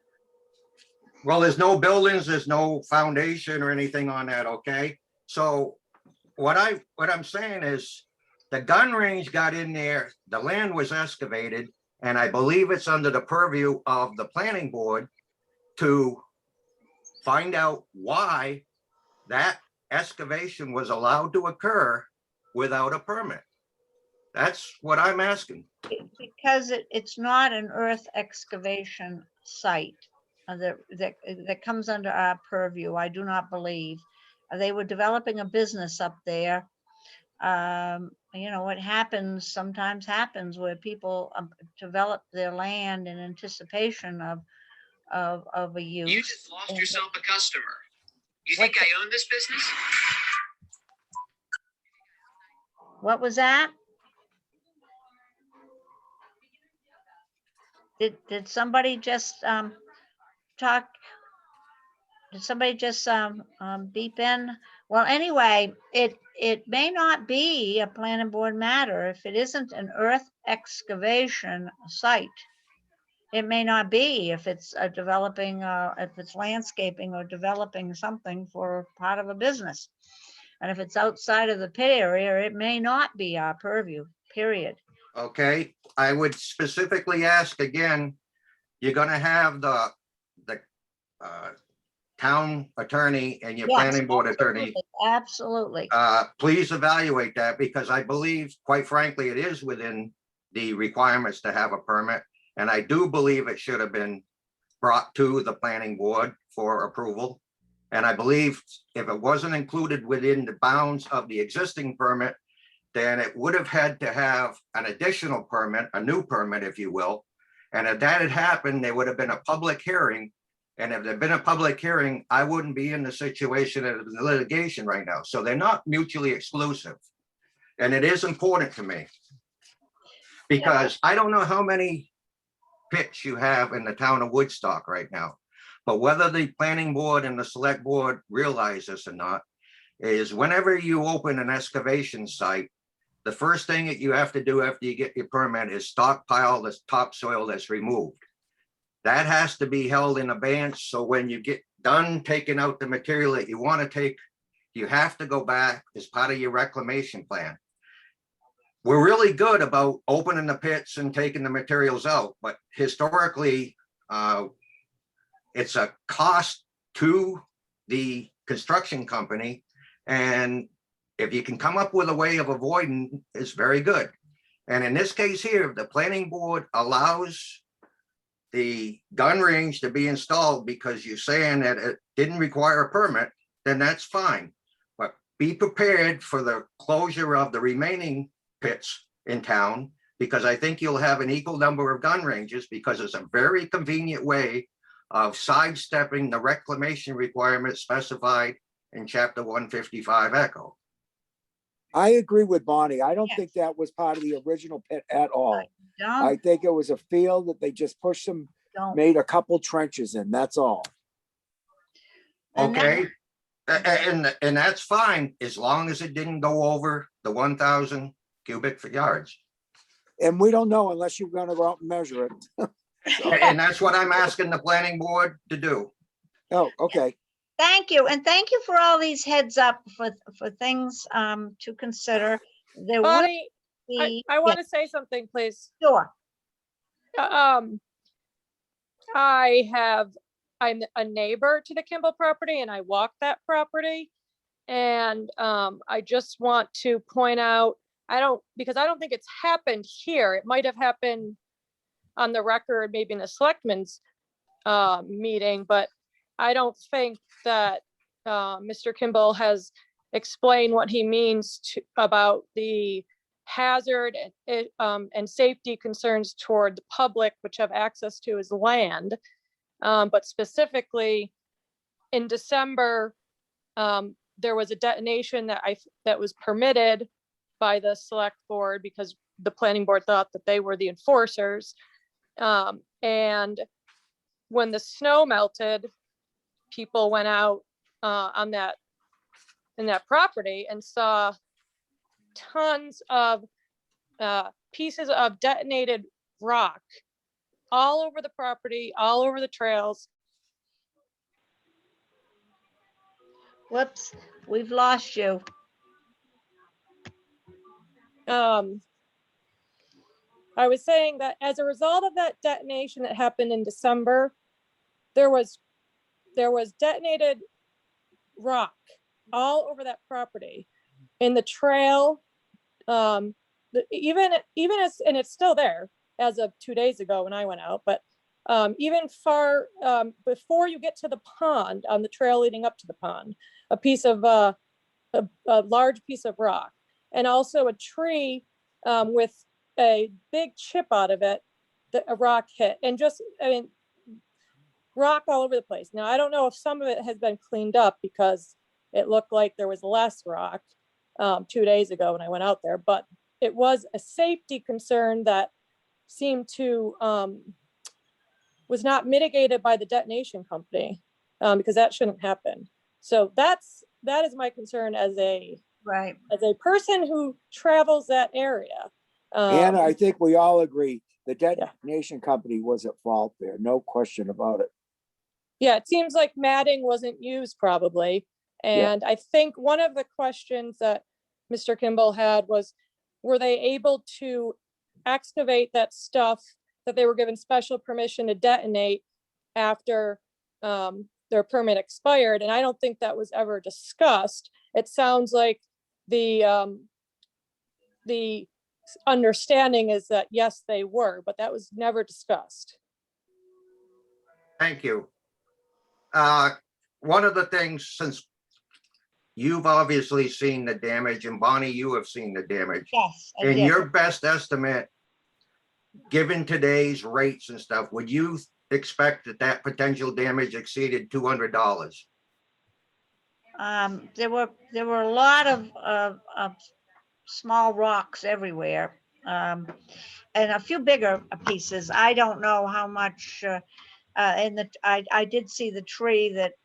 Well, there's no buildings, there's no foundation or anything on that, okay? So what I'm saying is the gun range got in there, the land was excavated, and I believe it's under the purview of the planning board to find out why that excavation was allowed to occur without a permit. That's what I'm asking. Because it's not an earth excavation site that comes under our purview, I do not believe. They were developing a business up there. What happens, sometimes happens where people develop their land in anticipation of a use. You just lost yourself a customer. You What think I own this business? What was that? Did somebody just talk? Did somebody just beep in? Well, anyway, it may not be a planning board matter if it isn't an earth excavation site. It may not be if it's developing, if it's landscaping or developing something for part of a business. And if it's outside of the pit area, it may not be our purview, period. Okay, I would specifically ask again, you're gonna have the town attorney and your Yes, planning board attorney. Absolutely. Please evaluate that, because I believe, quite frankly, it is within the requirements to have a permit. And I do believe it should have been brought to the planning board for approval. And I believe if it wasn't included within the bounds of the existing permit, then it would have had to have an additional permit, a new permit, if you will. And if that had happened, there would have been a public hearing. And if there'd been a public hearing, I wouldn't be in the situation of the litigation right now. So they're not mutually exclusive. And it is important to me, because I don't know how many pits you have in the town of Woodstock right now. But whether the planning board and the select board realize this or not, is whenever you open an excavation site, the first thing that you have to do after you get your permit is stockpile the topsoil that's removed. That has to be held in abeyance. So when you get done taking out the material that you want to take, you have to go back as part of your reclamation plan. We're really good about opening the pits and taking the materials out, but historically, it's a cost to the construction company. And if you can come up with a way of avoiding, it's very good. And in this case here, if the planning board allows the gun range to be installed because you're saying that it didn't require a permit, then that's fine. But be prepared for the closure of the remaining pits in town, because I think you'll have an equal number of gun ranges, because it's a very convenient way of sidestepping the reclamation requirements specified in chapter 155 Echo. I agree with Bonnie. I don't Yes. think that was part of the original pit at all. Don't, I think it was a field that they just pushed some, don't. made a couple trenches in, that's all. And that- Okay, and that's fine, as long as it didn't go over the 1,000 cubic yards. And we don't know unless you're gonna go out and measure it. And that's what I'm asking the planning board to do. Oh, okay. Thank you. And thank you for all these heads up for things to consider. There would Bonnie, be. I want to say something, please. Sure. I'm a neighbor to the Kimball property and I walk that property. And I just want to point out, because I don't think it's happened here. It might have happened on the record, maybe in a selectmen's meeting, but I don't think that Mr. Kimball has explained what he means about the hazard and safety concerns toward the public, which have access to his land. But specifically in December, there was a detonation that was permitted by the select board because the planning board thought that they were the enforcers. And when the snow melted, people went out in that property and saw tons of pieces of detonated rock all over the property, all over the trails. Whoops, we've lost you. I was saying that as a result of that detonation that happened in December, there was detonated rock all over that property, in the trail, even as, and it's still there as of 2 days ago when I went out, but even far before you get to the pond, on the trail leading up to the pond, a piece of a large piece of rock, and also a tree with a big chip out of it that a rock hit, and just, I mean, rock all over the place. Now, I don't know if some of it has been cleaned up because it looked like there was less rock 2 days ago when I went out there, but it was a safety concern that seemed to was not mitigated by the detonation company, because that shouldn't happen. So that is my concern as a Right. person who travels that area. And I think we all agree the detonation company was at fault there, no question about it. Yeah, it seems like matting wasn't used probably. And I think one of the questions that Mr. Kimball had was, were they able to excavate that stuff that they were given special permission to detonate after their permit expired? And I don't think that was ever discussed. It sounds like the understanding is that yes, they were, but that was never discussed. Thank you. One of the things, since you've obviously seen the damage, and Bonnie, you have seen the damage. Yes. I In did. your best estimate, given today's rates and stuff, would you expect that potential damage exceeded $200? There were a lot of small rocks everywhere, and a few bigger pieces. I don't know how much. I did see the tree that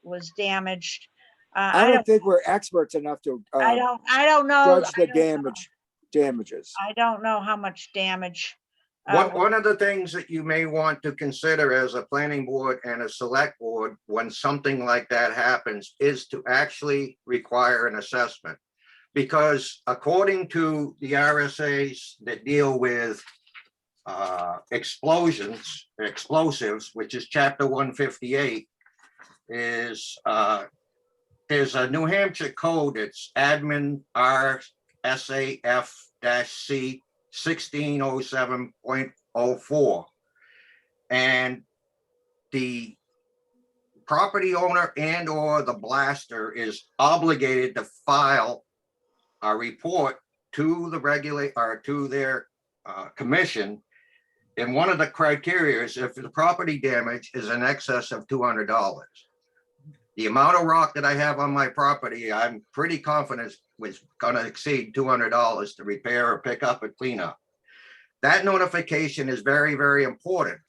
was damaged. I don't think we're experts enough to I don't know. judge the damages. I don't know how much damage. One of the things that you may want to consider as a planning board and a select board when something like that happens is to actually require an assessment. Because according to the RSAs that deal with explosives, which is chapter 158, is there's a New Hampshire code. It's admin RSAF-C 1607.04. And the property owner and or the blaster is obligated to file a report to the to their commission. And one of the criteria is if the property damage is in excess of $200. The amount of rock that I have on my property, I'm pretty confident was going to exceed $200 to repair or pick up and clean up. That notification is very, very important,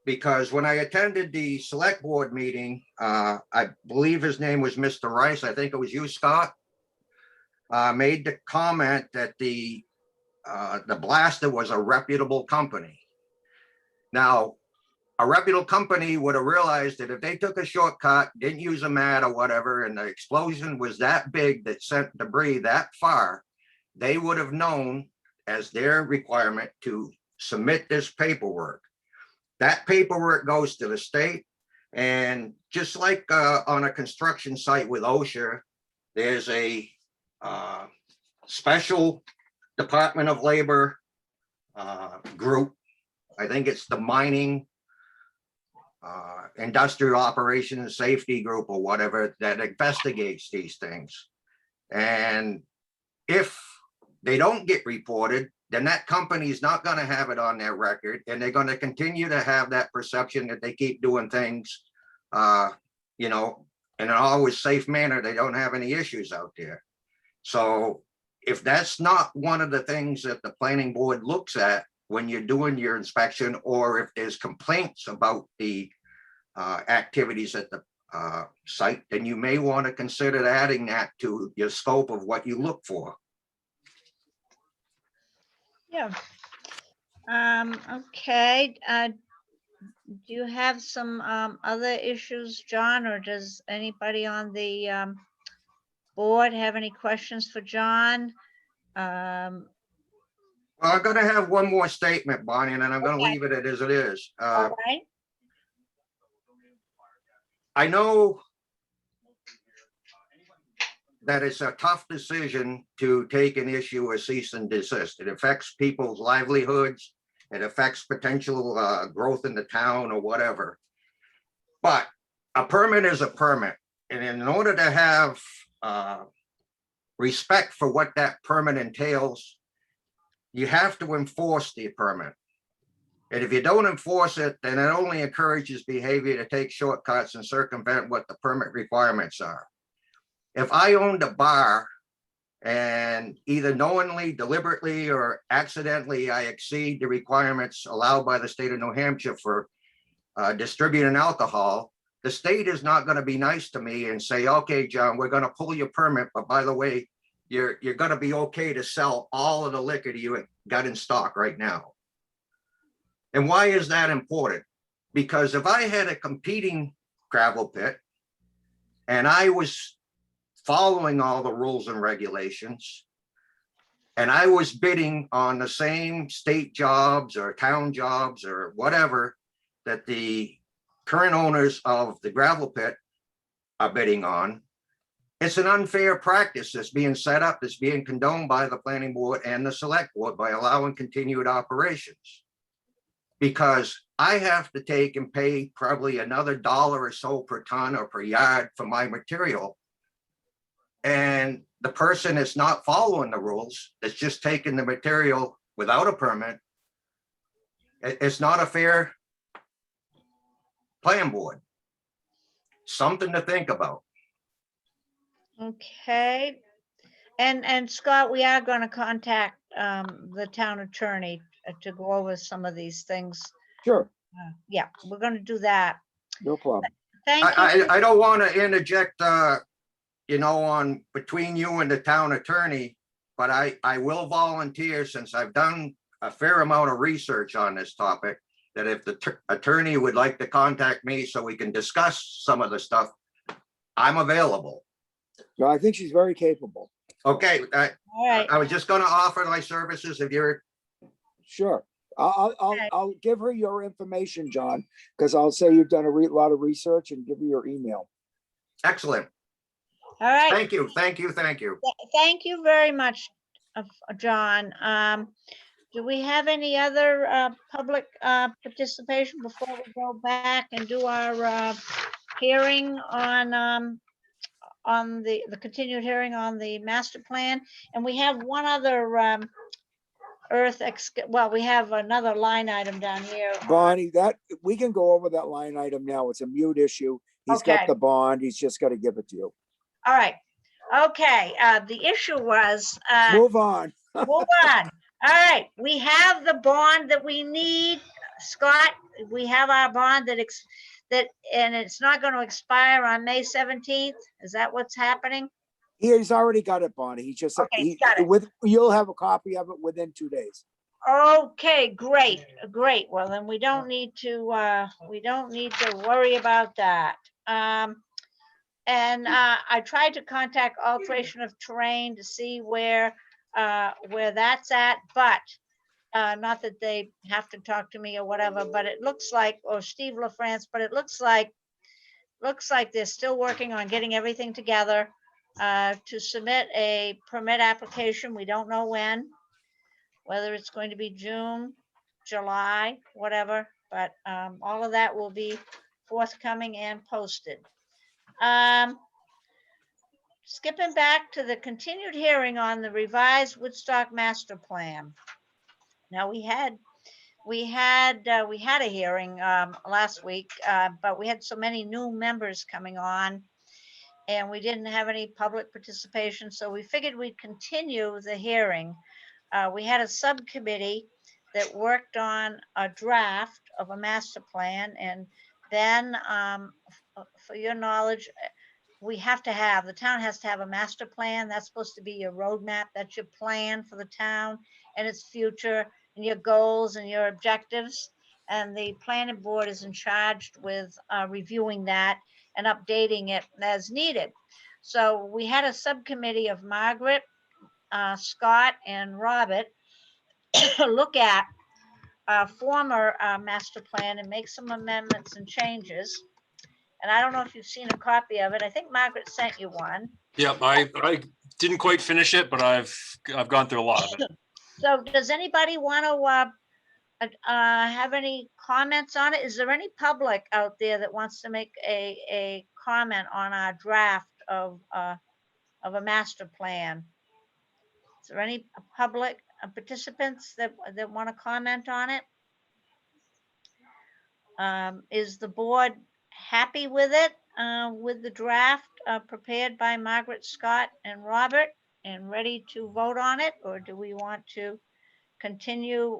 because when I attended the select board meeting, I believe his name was Mr. Rice. I think it was you, Scott, made the comment that the blaster was a reputable company. Now, a reputable company would have realized that if they took a shortcut, didn't use a mat or whatever, and the explosion was that big that sent debris that far, they would have known as their requirement to submit this paperwork. That paperwork goes to the state, and just like on a construction site with OSHA, there's a special Department of Labor group. I think it's the mining industrial operations safety group or whatever that investigates these things. And if they don't get reported, then that company is not going to have it on their record, and they're going to continue to have that perception that they keep doing things, in an always safe manner. They don't have any issues out there. So if that's not one of the things that the planning board looks at when you're doing your inspection, or if there's complaints about the activities at the site, then you may want to consider adding that to your scope of what you look for. Yeah. Okay. Do you have some other issues, John, or does anybody on the board have any questions for John? Well, I'm going to have one more statement, Bonnie, and then I'm going to leave it as it is. All right. I know that it's a tough decision to take an issue or cease and desist. It affects people's livelihoods. It affects potential growth in the town or whatever. But a permit is a permit. And in order to have respect for what that permit entails, you have to enforce the permit. And if you don't enforce it, then it only encourages behavior to take shortcuts and circumvent what the permit requirements are. If I owned a bar and either knowingly, deliberately, or accidentally, I exceed the requirements allowed by the state of New Hampshire for distributing alcohol, the state is not going to be nice to me and say, okay, John, we're going to pull your permit, but by the way, you're going to be okay to sell all of the liquor that you got in stock right now. And why is that important? Because if I had a competing gravel pit and I was following all the rules and regulations, and I was bidding on the same state jobs or town jobs or whatever that the current owners of the gravel pit are bidding on, it's an unfair practice that's being set up, that's being condoned by the planning board and the select board by allowing continued operations. Because I have to take and pay probably another $1 or so per ton or per yard for my material. And the person that's not following the rules, that's just taking the material without a permit, it's not a fair plan board. Something to think about. Okay. And Scott, we are going to contact the town attorney to go over some of these things. Sure, Yeah, we're going to do that. no problem. Thank you. I don't want to interject, on between you and the town attorney, but I will volunteer, since I've done a fair amount of research on this topic, that if the attorney would like to contact me so we can discuss some of the stuff, I'm available. No, I think she's very capable. Okay, All right. I was just going to offer my services if you're. Sure. Okay. I'll give her your information, John, because I'll say you've done a lot of research and give her your email. Excellent. All right. Thank you. Thank you. Thank you. Thank you very much, John. Do we have any other public participation before we go back and do our hearing on the continued hearing on the master plan? And we have one other we have another line item down here. Bonnie, that we can go over that line item now. It's a mute issue. He's Okay. got the bond. He's just got to give it to you. All right. Okay. The issue was Move on. move on. All right. We have the bond that we need, Scott. We have our bond and it's not going to expire on May 17th. Is that what's happening? He's already got it, Bonnie. He just Okay, he's got it. you'll have a copy of it within 2 days. Okay, great, great. Well, then we don't need to worry about that. And I tried to contact Alteration of Terrain to see where that's at, but not that they have to talk to me or whatever, but it looks like, or Steve LaFrance, but it looks like they're still working on getting everything together to submit a permit application. We don't know when, whether it's going to be June, July, whatever, but all of that will be forthcoming and posted. Skipping back to the continued hearing on the revised Woodstock master plan. Now we had a hearing last week, but we had so many new members coming on and we didn't have any public participation. So we figured we'd continue the hearing. We had a subcommittee that worked on a draft of a master plan. And then for your knowledge, the town has to have a master plan. That's supposed to be your roadmap. That's your plan for the town and its future and your goals and your objectives. And the planning board is in charge with reviewing that and updating it as needed. So we had a subcommittee of Margaret, Scott, and Robert look at our former master plan and make some amendments and changes. And I don't know if you've seen a copy of it. I think Margaret sent you one. Yep, I didn't quite finish it, but I've gone through a lot of it. So does anybody want to have any comments on it? Is there any public out there that wants to make a comment on our draft of a master plan? Is there any public participants that want to comment on it? Is the board happy with it, with the draft prepared by Margaret, Scott, and Robert, and ready to vote on it? Or do we want to continue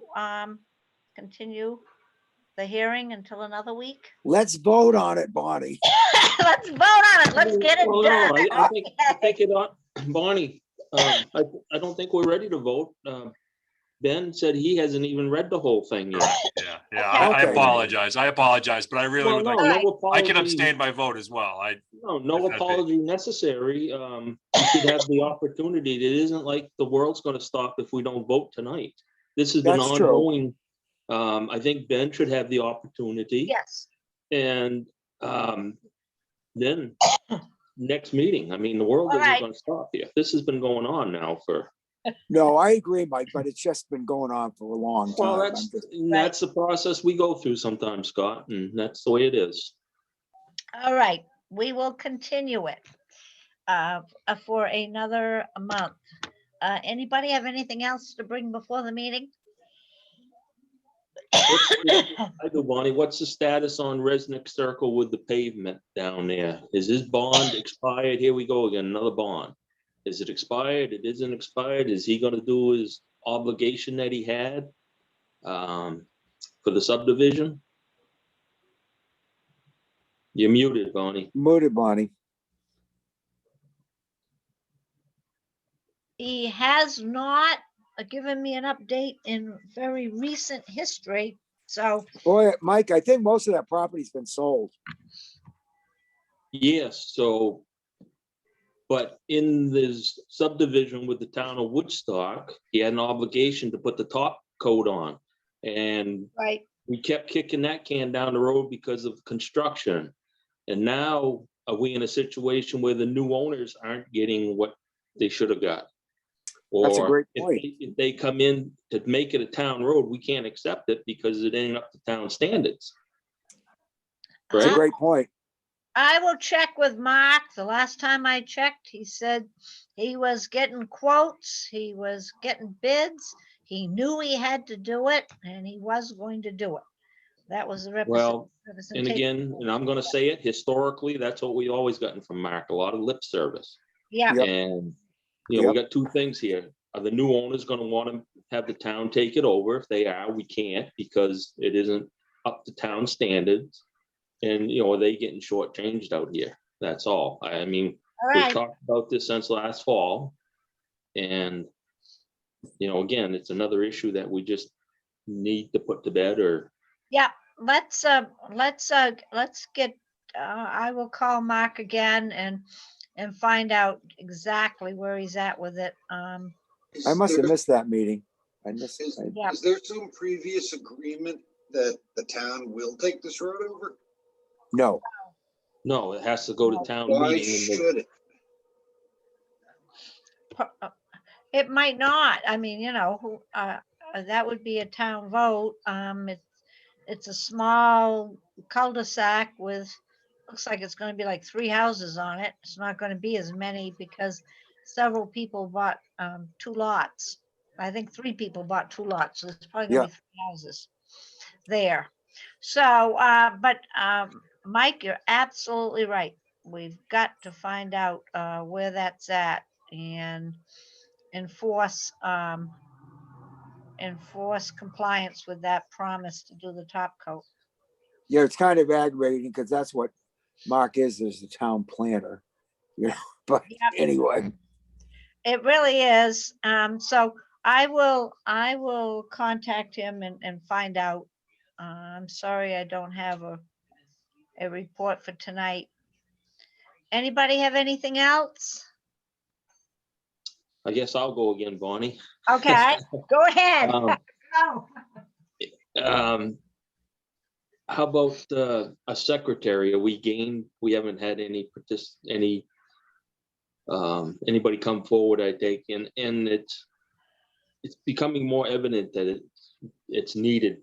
the hearing until another week? Let's vote on it, Bonnie. Let's vote on it. Let's get it Well, done. no, I think it ought, Bonnie, I don't think we're ready to vote. Ben said he hasn't even read the whole thing yet. Yeah, I Okay. apologize, but I really Well, would no, like, Alright. no I can apology. abstain my vote as well. No If that'd be- apology necessary. You should have the opportunity. It isn't like the world's gonna stop if we don't vote tonight. This has been That's true. ongoing. I think Ben should have the opportunity. Yes. And then next meeting, I mean, the world All isn't right. gonna stop here. This has been going on now for, No, I agree, Mike, but it's just been going on for a long time. well, I'm that's, just- that's the process we go through sometimes, Scott, and that's the way it is. All right, we will continue it for another month. Anybody have anything else to bring before the meeting? I do, Bonnie. What's the status on Resnick Circle with the pavement down there? Is his bond expired? Here we go again, another bond. Is it expired? It isn't expired? Is he gonna do his obligation that he had for the subdivision? You're muted, Bonnie. Muted, Bonnie. He has not given me an update in very recent history, so Boy, Mike, I think most of that property's been sold. Yes, so, but in this subdivision with the town of Woodstock, he had an obligation to put the top coat on. And right, we kept kicking that can down the road because of construction. And now are we in a situation where the new owners aren't getting what they should have got? That's a Or great if point. if they come in to make it a town road, we can't accept it because it ain't up to town standards. That's a Right? great point. I will check with Mark. The last time I checked, he said he was getting quotes, he was getting bids. He knew he had to do it and he was going to do it. That was the Well, and representation. again, and I'm gonna say it, historically, that's what we always gotten from Mark, a lot of lip service. Yeah, Yep. And, you know, we got two things here. Are the new owners gonna wanna have the town take it over? If they are, we can't because it isn't up to town standards. And, you know, are they getting shortchanged out here? That's all. I mean, all we've right. talked about this since last fall. And, you know, again, it's another issue that we just need to put to bed or, Yeah, let's get, I will call Mark again and find out exactly where he's at with it. I must have missed that meeting. I missed. Yeah. Is there some previous agreement that the town will take this road over? No, no, it has to go to town Why meeting. and the- should it? It might not. I mean, you know, that would be a town vote. It's a small cul-de-sac with, looks like it's gonna be like 3 houses on it. It's not gonna be as many because several people bought 2 lots. I think 3 people bought 2 lots, so it's probably gonna be 3 houses there. So, but Mike, you're absolutely right. We've got to find out where that's at and enforce compliance with that promise to do the top coat. yeah, it's kind of aggravating because that's what Mark is the town planner, you know, but Yep. anyway. It really is. So I will contact him and find out. I'm sorry I don't have a report for tonight. Anybody have anything else? I guess I'll go again, Bonnie. Okay, go ahead. Um, Go. How about a secretary? We haven't had any anybody come forward, I take, and it's becoming more evident that it's needed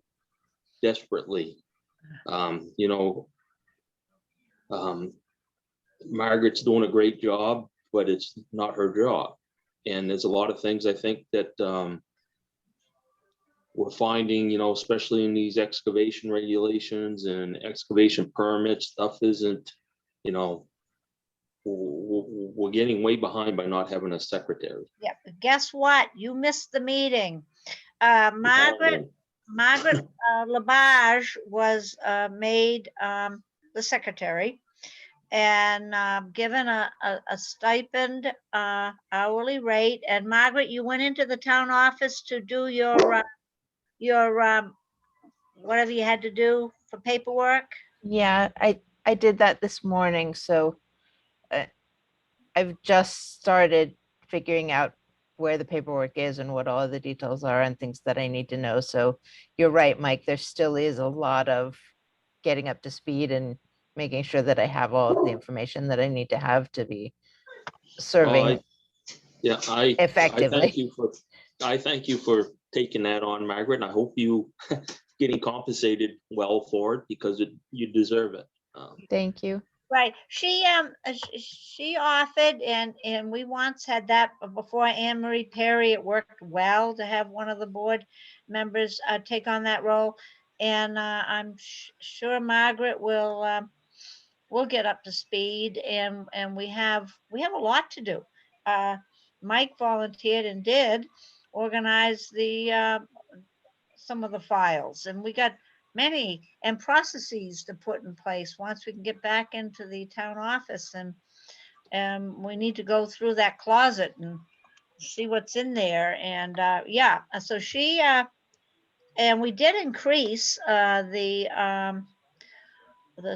desperately. You know, Margaret's doing a great job, but it's not her job. And there's a lot of things I think that we're finding, you know, especially in these excavation regulations and excavation permits, stuff isn't, you know, we're getting way behind by not having a secretary. Yeah, but guess what? You missed the meeting. Margaret Labarge was made the secretary and given a stipend hourly rate. And Margaret, you went into the town office to do your whatever you had to do for paperwork. Yeah, I did that this morning, so I've just started figuring out where the paperwork is and what all the details are and things that I need to know. So you're right, Mike, there still is a lot of getting up to speed and making sure that I have all of the information that I need to have to be serving I effectively. thank you for taking that on, Margaret, and I hope you getting compensated well for it, because you deserve it. Thank you. Right. She offered, and we once had that before Anne Marie Perry. It worked well to have one of the board members take on that role. And I'm sure Margaret will get up to speed, and we have a lot to do. Mike volunteered and did organize the some of the files, and we got many and processes to put in place once we can get back into the town office, and we need to go through that closet and see what's in there. And yeah, so she and we did increase the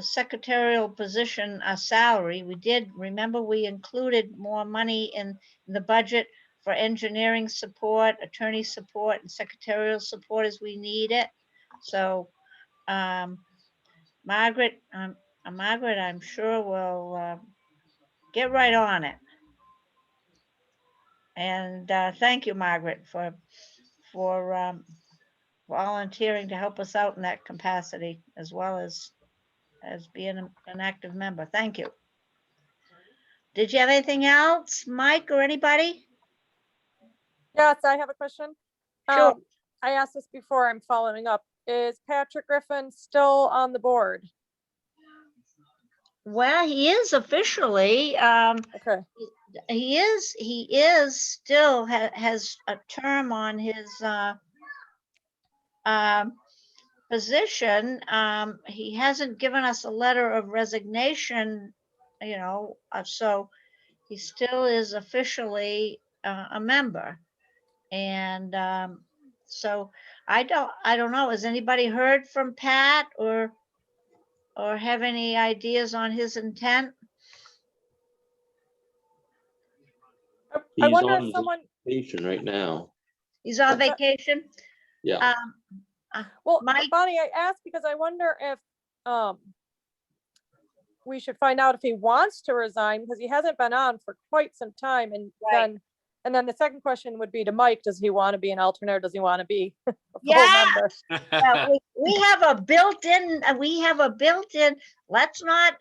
secretarial position salary. We did, remember, we included more money in the budget for engineering support, attorney support, and secretarial support as we need it. So Margaret, I'm sure will get right on it. And thank you, Margaret, for volunteering to help us out in that capacity, as well as being an active member. Thank you. Did you have anything else, Mike, or anybody? Yes, I have a question. Sure. I asked this before, I'm following up. Is Patrick Griffin still on the board? Well, he is officially. Okay. He is still has a term on his position. He hasn't given us a letter of resignation, you know, so he still is officially a member. And so I don't know. Has anybody heard from Pat or have any ideas on his intent? I He's wonder on if someone, vacation right now. He's on vacation. Yeah. well, Mike? Bonnie, I asked because I wonder if we should find out if he wants to resign, because he hasn't been on for quite some time. And Right. then the second question would be to Mike, does he want to be an alternate, or does he want to be a full Yeah. member? Well, we have a built-in, let's not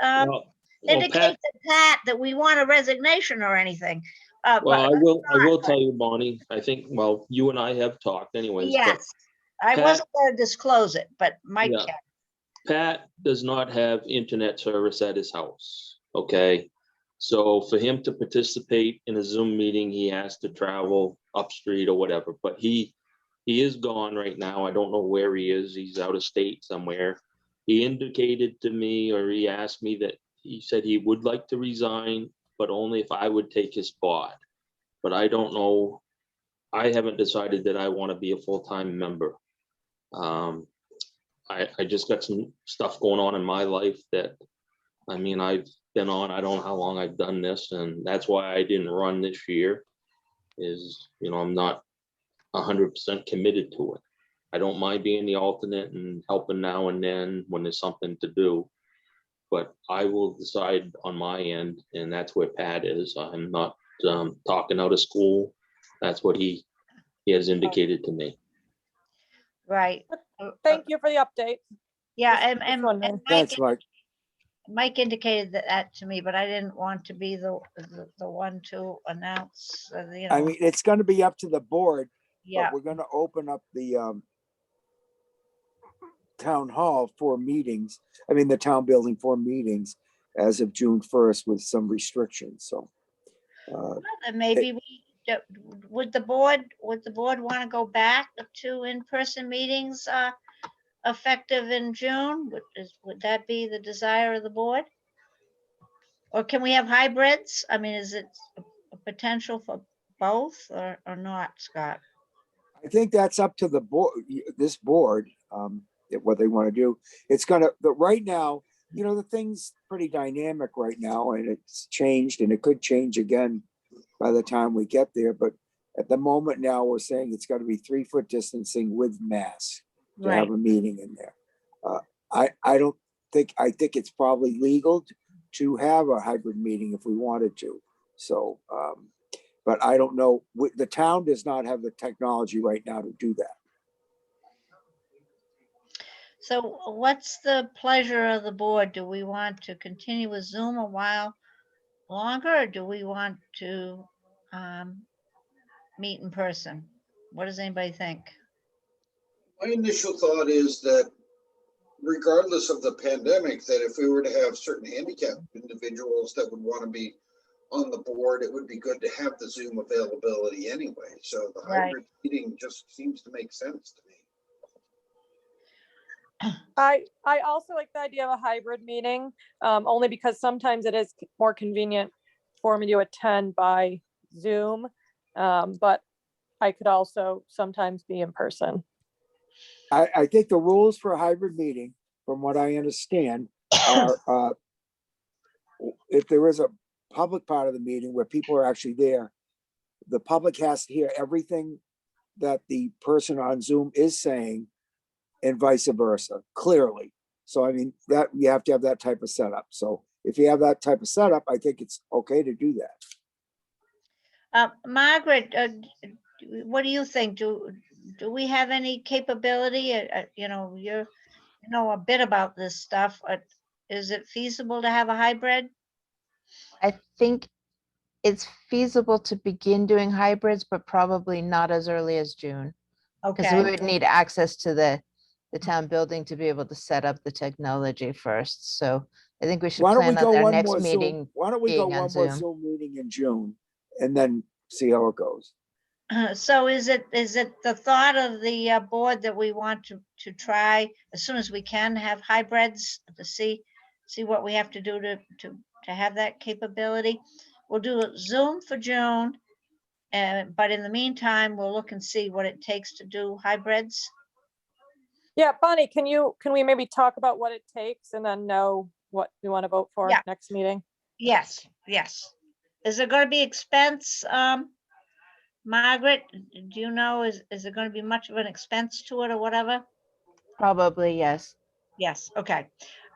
Well, indicate Pat, to Pat that we want a resignation or anything. well, I but will tell you, Bonnie, I think, well, you and I have talked anyways, but yes, I Pat- wasn't going to disclose it, but Mike Yeah. can. Pat does not have internet service at his house, okay? So for him to participate in a Zoom meeting, he has to travel up street or whatever, but he is gone right now. I don't know where he is. He's out of state somewhere. He indicated to me, or he asked me, that he said he would like to resign, but only if I would take his spot. But I don't know. I haven't decided that I want to be a full-time member. I just got some stuff going on in my life that, I mean, I've been on, I don't know how long I've done this, and that's why I didn't run this year, is, you know, I'm not 100% committed to it. I don't mind being the alternate and helping now and then when there's something to do. but I will decide on my end, and that's where Pat is. I'm not talking out of school. That's what he has indicated to me. Right. Thank you for the update. Yeah, Just- just wondering. and That's right. Mike indicated that to me, but I didn't want to be the one to announce, you I know, mean, it's gonna be up to the board, yeah, but we're gonna open up the town hall for meetings. I mean, the town building for meetings as of June 1st with some restrictions, so. and maybe would the board want to go back to in-person meetings effective in June? Would that be the desire of the board? Or can we have hybrids? I mean, is it a potential for both or not, Scott? I think that's up to the board, this board, what they want to do. It's gonna, but right now, you know, the thing's pretty dynamic right now and it's changed and it could change again by the time we get there. But at the moment now, we're saying it's got to be 3-foot distancing with masks to Right. have a meeting in there. I think it's probably legal to have a hybrid meeting if we wanted to. So, but I don't know, the town does not have the technology right now to do that. So what's the pleasure of the board? Do we want to continue with Zoom a while longer, or do we want to meet in person? What does anybody think? My initial thought is that regardless of the pandemic, that if we were to have certain handicapped individuals that would want to be on the board, it would be good to have the Zoom availability anyway. So the Right. hybrid meeting just seems to make sense to me. I also like the idea of a hybrid meeting, only because sometimes it is more convenient for me to attend by Zoom. But I could also sometimes be in person. I think the rules for a hybrid meeting, from what I understand, are if there is a public part of the meeting where people are actually there, the public has to hear everything that the person on Zoom is saying and vice versa, clearly. So I mean, that you have to have that type of setup. So if you have that type of setup, I think it's okay to do that. Margaret, what do you think? Do we have any capability? You know, you know a bit about this stuff. Is it feasible to have a hybrid? I think it's feasible to begin doing hybrids, but probably not as early as June. Because we Okay, would need access to the town building to be able to set up the technology first. So I think we should Why don't we plan go on their one next more Zoom? meeting. Why don't we go being on one more Zoom. Zoom meeting in June and then see how it goes? so is it the thought of the board that we want to try as soon as we can have hybrids to see what we have to do to have that capability? We'll do a Zoom for June, but in the meantime, we'll look and see what it takes to do hybrids. Yeah, Bonnie, can we maybe talk about what it takes and then know what we want to vote for Yeah. next meeting? Yes, yes. Is there going to be expense, Margaret? Do you know, is there going to be much of an expense to it or whatever? Probably, yes. Yes, okay.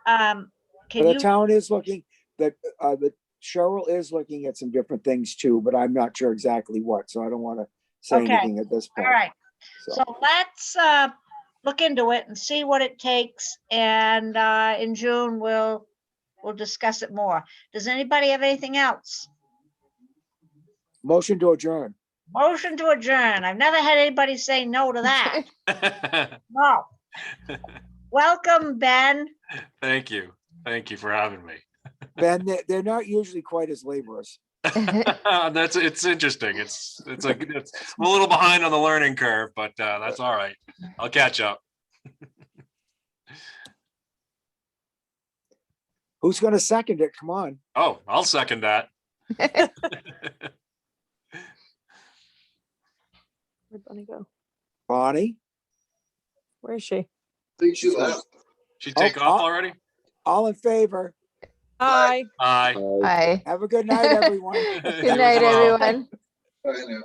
But Can the you, town is looking, that the Cheryl is looking at some different things too, but I'm not sure exactly what, so I don't want to say Okay. anything at this all point. right. So, So let's look into it and see what it takes. And in June, we'll discuss it more. Does anybody have anything else? motion to adjourn. Motion to adjourn. I've never had anybody say no to that. No. Welcome, Ben. Thank you. Thank you for having me. Ben, they're not usually quite as laborious. It's interesting. It's I'm a little behind on the learning curve, but that's all right. I'll catch up. Who's going to second it? Come on. Oh, I'll second that. Where'd Bonnie go? Bonnie, Where is she? I think she She's not- left. She take off already? all in favor. Hi. Aye. Bye. Have a good night, everyone. Good night, well. everyone. I know.